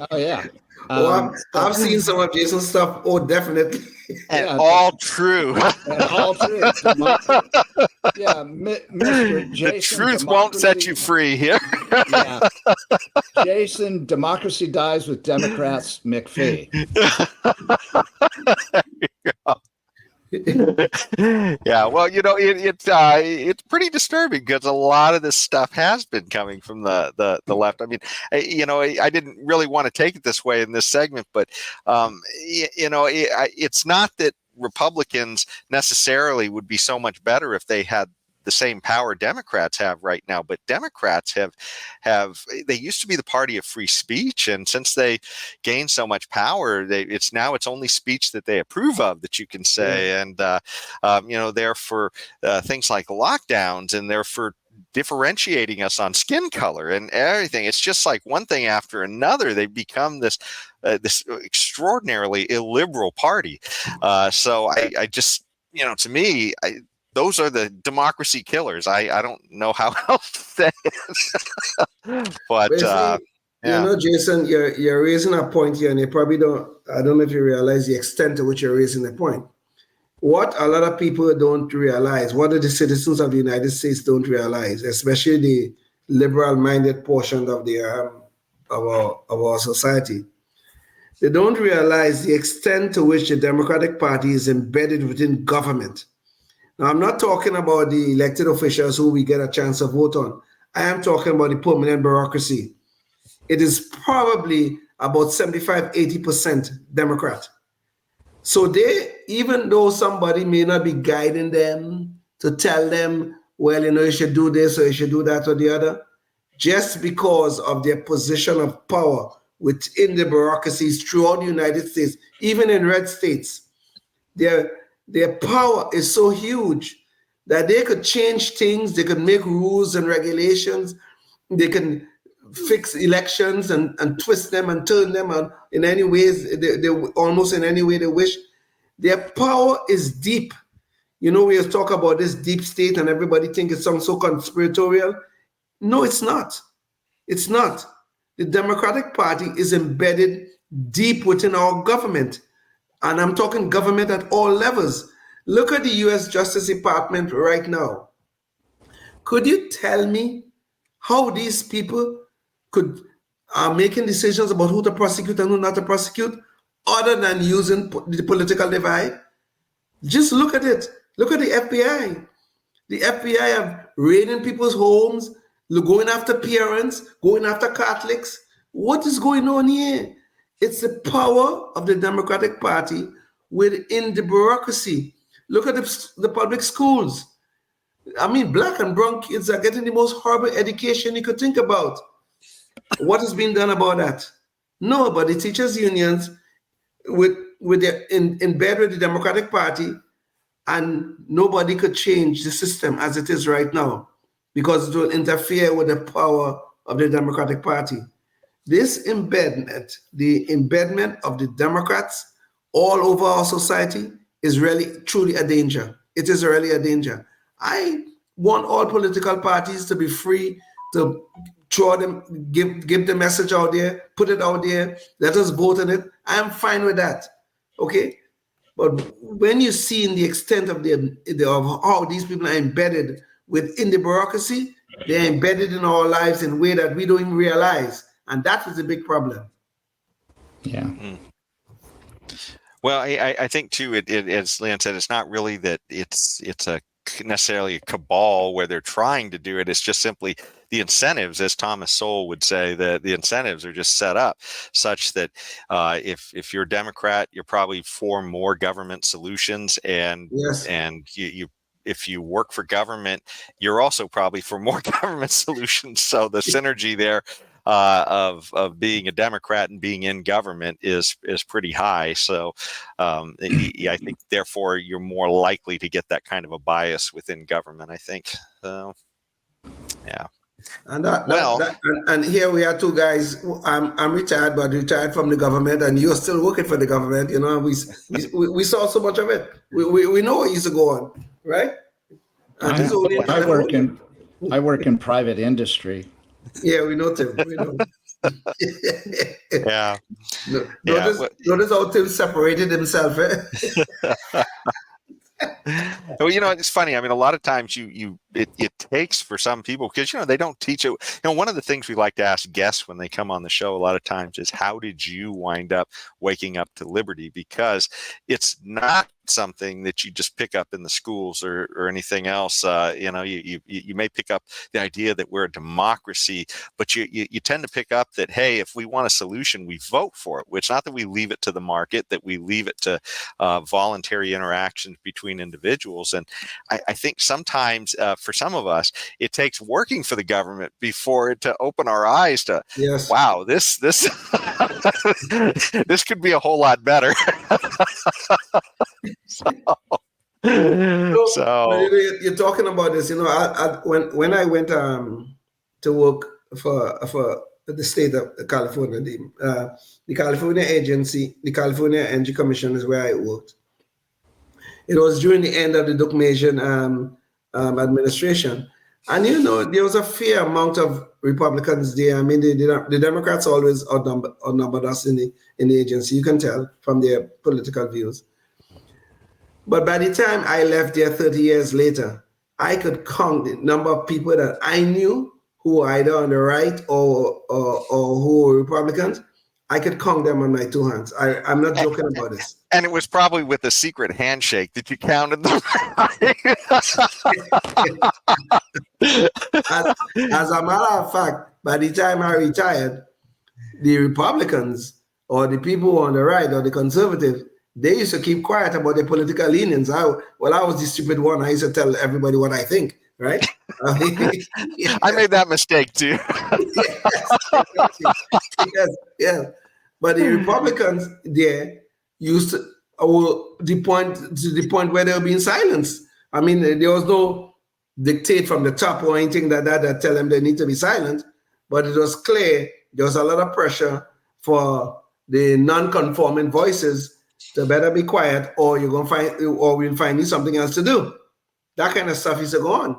Oh yeah. Oh, I've seen some of Jason's stuff. Oh, definitely. And Yeah, all true. And all true. Yeah, Mr. Jason. The truth won't set you free here. Yeah. Jason, democracy dies with Democrats, McPhee. Yeah, well, it's pretty disturbing because a lot of this stuff has been coming from the left. I mean, I didn't really want to take it this way in this segment, but it's not that Republicans necessarily would be so much better if they had the same power Democrats have right now, but Democrats they used to be the party of free speech, and since they gained so much power, it's only speech that they approve of that you can say, and they're for things like lockdowns, and they're for differentiating us on skin color and everything. It's just like one thing after another. They've become this extraordinarily illiberal party. So I just, to me, those are the democracy killers. I don't know how else to say it. But Jason, you're raising a point here, and you probably don't. I don't know if you realize the extent to which you're raising the point. What a lot of people don't realize, what the citizens of the United States don't realize, especially the liberal-minded portion of our society, they don't realize the extent to which the Democratic Party is embedded within government. Now, I'm not talking about the elected officials who we get a chance to vote on. I am talking about the permanent bureaucracy. It is probably about 75, 80% Democrat. So even though somebody may not be guiding them to tell them, well, you should do this or you should do that or the other, just because of their position of power within the bureaucracies throughout the United States, even in red states, their power is so huge that they could change things, they could make rules and regulations, they can fix elections and twist them and turn them on in any ways, they almost in any way they wish. Their power is deep. We talk about this deep state and everybody think it sounds so conspiratorial. No, it's not. It's not. The Democratic Party is embedded deep within our government. And I'm talking government at all levels. Look at the U.S. Justice Department right now. Could you tell me how these people are making decisions about who to prosecute and who not to prosecute, other than using the political divide? Just look at it. Look at the FBI. The FBI have raiding people's homes, going after parents, going after Catholics. What is going on here? It's the power of the Democratic Party within the bureaucracy. Look at the public schools. I mean, black and brown kids are getting the most horrible education you could think about. What is being done about that? No, but the teachers' unions in bed with the Democratic Party, and nobody could change the system as it is right now because it will interfere with the power of the Democratic Party. This embedment, the embedment of the Democrats all over our society is really, truly a danger. It is really a danger. I want all political parties to be free to give the message out there, put it out there, let us vote on it. I am fine with that, okay? But when you see in the extent of how these people are embedded within the bureaucracy, they're embedded in our lives in a way that we don't even realize. And that is a big problem. Yeah. Mm. Well, I think too, as Leon said, it's not really that it's necessarily a cabal where they're trying to do it. It's just simply the incentives, as Thomas Sowell would say, that the incentives are just set up such that if you're a Democrat, you're probably for more government solutions, and yes. and you if you work for government, you're also probably for more government solutions. So the synergy there of being a Democrat and being in government is pretty high. So I think therefore you're more likely to get that kind of a bias within government, I think. So yeah. And and here we are, two guys. I'm retired, but retired from the government, and you're still working for the government. You know, we saw so much of it. We know what used to go on, right? And this only I work in private industry. Yeah, we know Tim. We know. Yeah. Notice how Tim separated himself. Eh? Well, you know, it's funny. I mean, a lot of times it takes for some people, because, you know, they don't teach it. You know, one of the things we like to ask guests when they come on the show a lot of times is, how did you wind up waking up to liberty? Because it's not something that you just pick up in the schools or anything else. You know, you may pick up the idea that we're a democracy, but you tend to pick up that, hey, if we want a solution, we vote for it. It's not that we leave it to the market, that we leave it to voluntary interactions between individuals. And I think sometimes for some of us, it takes working for the government before it to open our eyes to, yes, wow, this this could be a whole lot better. So you're talking about this. You know, when I went to work for the state of California, the California agency, the California Energy Commission is where I worked. It was during the end of the Duke Majan administration, and you know, there was a fair amount of Republicans there. I mean, the Democrats always outnumbered us in the agency. You can tell from their political views. But by the time I left there 30 years later, I could count the number of people that I knew who were either on the right or who were Republicans. I could count them on my two hands. I'm not joking about this. And it was probably with a secret handshake that you counted them. As a matter of fact, by the time I retired, the Republicans or the people on the right or the conservatives, they used to keep quiet about their political leanings. I was the stupid one. I used to tell everybody what I think, right? I made that mistake too. yes. But the Republicans there used to the point where they were being silenced. I mean, there was no dictate from the top or anything that tell them they need to be silent. But it was clear there was a lot of pressure for the non-conforming voices to better be quiet, or we'll find you something else to do. That kind of stuff used to go on.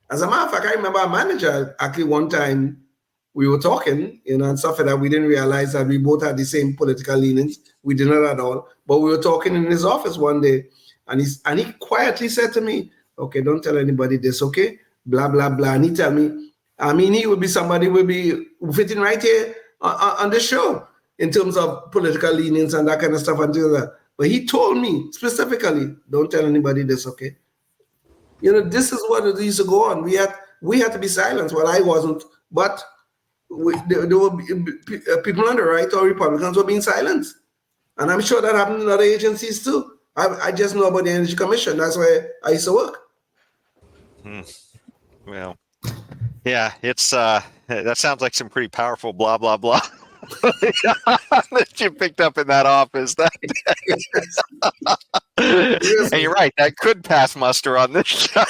As a matter of fact, I remember a manager, actually one time we were talking, you know, and stuff like that. We didn't realize that we both had the same political leanings. We did not at all. But we were talking in his office one day, and he quietly said to me, okay, don't tell anybody this, okay? Blah, blah, blah. And he tell me, I mean, he would be somebody would be fitting right here on the show in terms of political leanings and that kind of stuff and things like that. But he told me specifically, don't tell anybody this, okay? You know, this is what it used to go on. We had to be silenced. Well, I wasn't, but there were people on the right or Republicans were being silenced. And I'm sure that happened in other agencies too. I just know about the Energy Commission. That's where I used to work. Well, yeah, it's that sounds like some pretty powerful blah, blah, blah. That you picked up in that office that day. And you're right, that could pass muster on this show.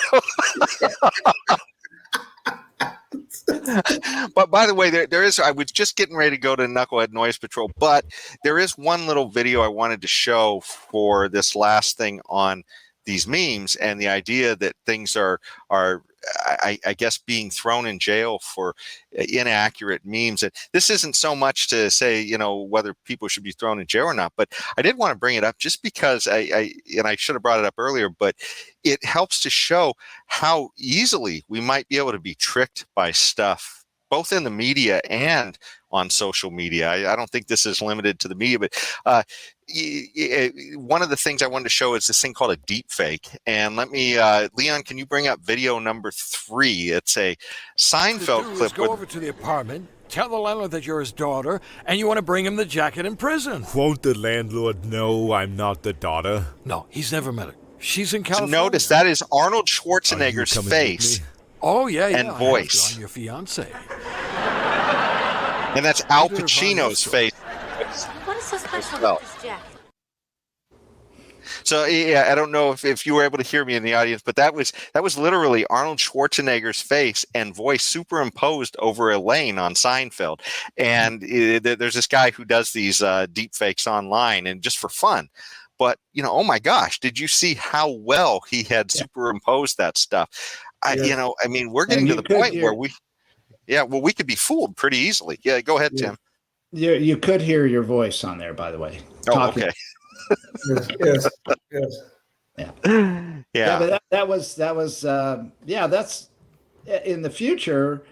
But by the way, there is, I was just getting ready to go to Knucklehead Noise Patrol, but there is one little video I wanted to show for this last thing on these memes and the idea that things are I guess being thrown in jail for inaccurate memes. And this isn't so much to say, you know, whether people should be thrown in jail or not, but I did want to bring it up just because I should have brought it up earlier, but it helps to show how easily we might be able to be tricked by stuff, both in the media and on social media. I don't think this is limited to the media, but one of the things I wanted to show is this thing called a deep fake. And let me, Leon, can you bring up video number 3? It's a Seinfeld clip. Go over to the apartment, tell the landlord that you're his daughter, and you want to bring him the jacket in prison. Won't the landlord know I'm not the daughter? No, he's never met her. She's in California. So notice that is Arnold Schwarzenegger's face. Oh, yeah. And voice. I'm your fiance. And that's Al Pacino's face. What is so special about this jacket? So yeah, I don't know if you were able to hear me in the audience, but that was literally Arnold Schwarzenegger's face and voice superimposed over Elaine on Seinfeld. And there's this guy who does these deep fakes online and just for fun. But oh my gosh, did you see how well he had superimposed that stuff? We're getting to the point where we could be fooled pretty easily. Yeah, go ahead, Tim. You could hear your voice on there, by the way. Talking. Okay. yes. Yeah, but that was that's in the future.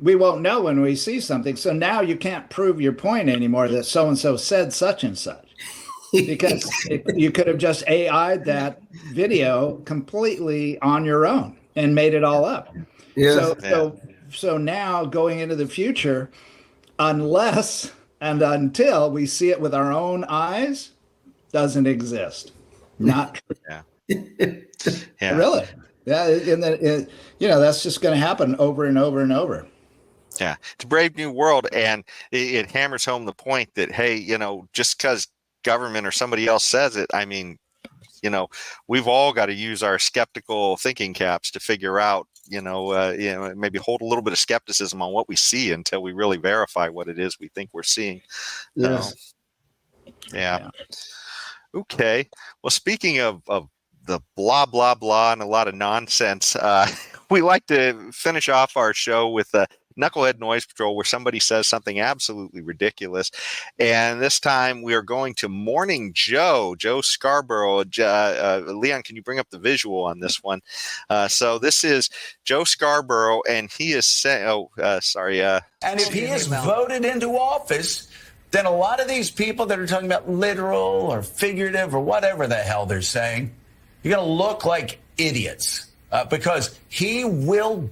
We won't know when we see something. So now you can't prove your point anymore that so and so said such and such. Because you could have just AI'd that video completely on your own and made it all up. Yeah. So now going into the future, unless and until we see it with our own eyes, doesn't exist. Not true. Yeah. Really. Yeah. And then that's just going to happen over and over and over. Yeah. It's a brave new world, and it hammers home the point that, hey, just because government or somebody else says it, we've all got to use our skeptical thinking caps to figure out, maybe hold a little bit of skepticism on what we see until we really verify what it is we think we're seeing. Yes. Yeah. Okay. Well, speaking of the blah, blah, blah, and a lot of nonsense, we like to finish off our show with Knucklehead Noise Patrol, where somebody says something absolutely ridiculous. And this time we are going to Morning Joe Scarborough. Leon, can you bring up the visual on this one? So this is Joe Scarborough, and he is saying, and if he is voted into office, then a lot of these people that are talking about literal or figurative or whatever the hell they're saying, you're going to look like idiots because he will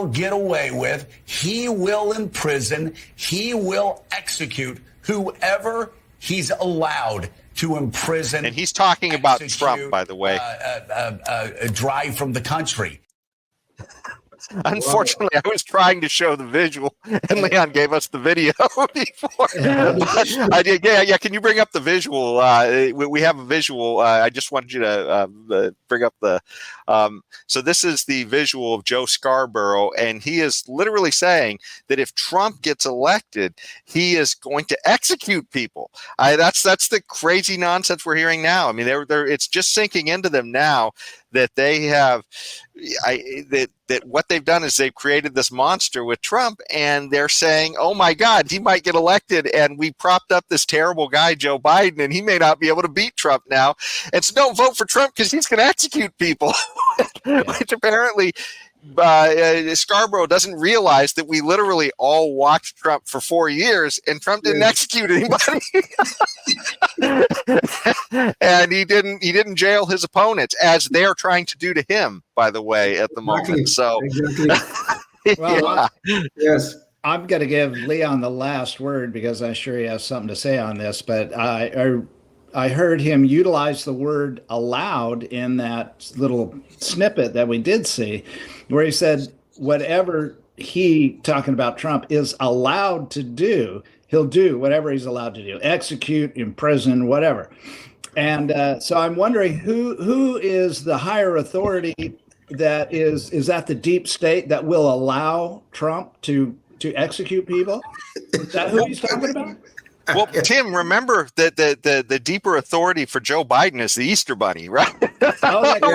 get away with, he will imprison, he will execute whoever he's allowed to imprison. And he's talking about Trump, by the way. Drive from the country. Unfortunately, I was trying to show the visual, and Leon gave us the video before. I did. Yeah. Can you bring up the visual? We have a visual. I just wanted you to bring up the. So this is the visual of Joe Scarborough, and he is literally saying that if Trump gets elected, he is going to execute people. That's the crazy nonsense we're hearing now. I mean, it's just sinking into them now that they have. That what they've done is they've created this monster with Trump, and they're saying, oh my God, he might get elected, and we propped up this terrible guy, Joe Biden, and he may not be able to beat Trump now. And so don't vote for Trump because he's going to execute people, which apparently Scarborough doesn't realize that we literally all watched Trump for 4 years, and Trump didn't execute anybody. And he didn't jail his opponents, as they're trying to do to him, by the way, at the moment. So well, yes, I'm going to give Leon the last word because I'm sure he has something to say on this, but I heard him utilize the word allowed in that little snippet that we did see, where he said whatever he, talking about Trump, is allowed to do, he'll do whatever he's allowed to do, execute, imprison, whatever. And so I'm wondering who is the higher authority that is that the deep state that will allow Trump to execute people? Is that who he's talking about? Well, Tim, remember that the deeper authority for Joe Biden is the Easter Bunny, right? Oh,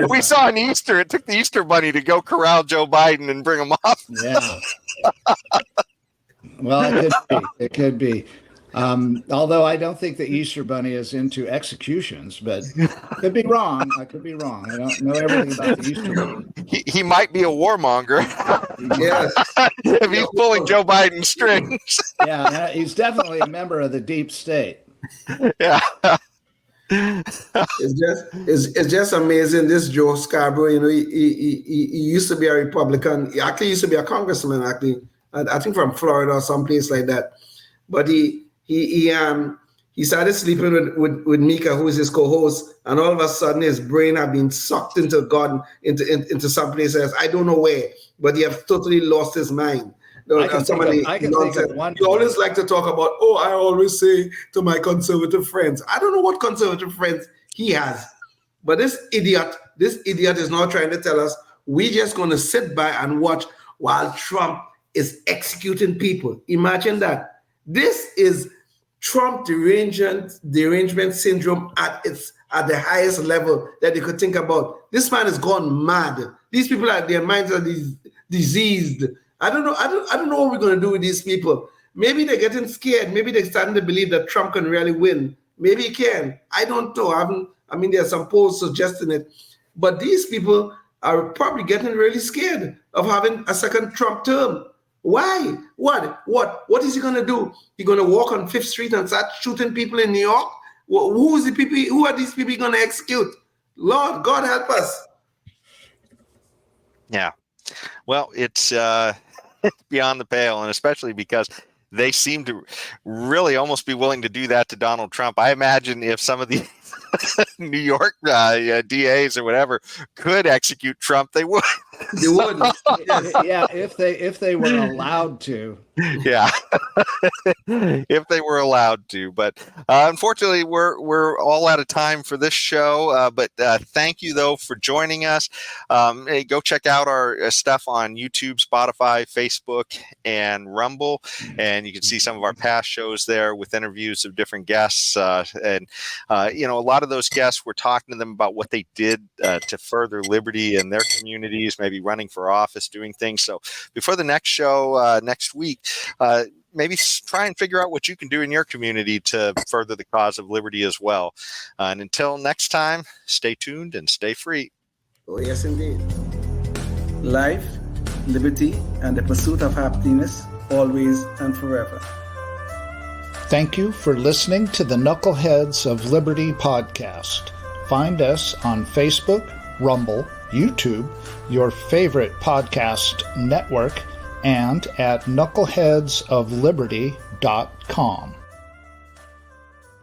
we saw an Easter. It took the Easter Bunny to go corral Joe Biden and bring him off. Yeah. Well, it could be. Although I don't think the Easter Bunny is into executions, but could be wrong. I could be wrong. I don't know everything about the Easter Bunny. He might be a warmonger. Yes. If he's pulling Joe Biden's strings. Yeah, he's definitely a member of the deep state. Yeah. It's just amazing. This Joe Scarborough, he used to be a Republican. He actually used to be a congressman, actually. I think from Florida or someplace like that. But he started sleeping with Mika, who is his co-host, and all of a sudden his brain had been sucked into God, into some place else. I don't know where, but he have totally lost his mind. I can think of one. You always like to talk about, I always say to my conservative friends. I don't know what conservative friends he has, but this idiot is now trying to tell us we're just going to sit by and watch while Trump is executing people. Imagine that. This is Trump derangement syndrome at the highest level that you could think about. This man has gone mad. These people their minds are diseased. I don't know what we're going to do with these people. Maybe they're getting scared. Maybe they're starting to believe that Trump can really win. Maybe he can. I don't know. There's some polls suggesting it. But these people are probably getting really scared of having a second Trump term. Why? What is he going to do? He's going to walk on 5th Street and start shooting people in New York? Who are these people going to execute? Lord, God help us. Yeah. Well, it's beyond the pale, and especially because they seem to really almost be willing to do that to Donald Trump. I imagine if some of the New York DAs or whatever could execute Trump, they would. They would. Yeah, if they were allowed to. Yeah, if they were allowed to. But unfortunately, we're all out of time for this show. But thank you though for joining us. Hey, go check out our stuff on YouTube, Spotify, Facebook, and Rumble, and you can see some of our past shows there with interviews of different guests. And a lot of those guests, we're talking to them about what they did to further liberty in their communities, maybe running for office, doing things. So before the next show next week, maybe try and figure out what you can do in your community to further the cause of liberty as well. And until next time, stay tuned and stay free. Oh, yes, indeed. Life, liberty, and the pursuit of happiness, always and forever. Thank you for listening to the Knuckleheads of Liberty podcast. Find us on Facebook, Rumble, YouTube, your favorite podcast network, and at knuckleheadsofliberty.com.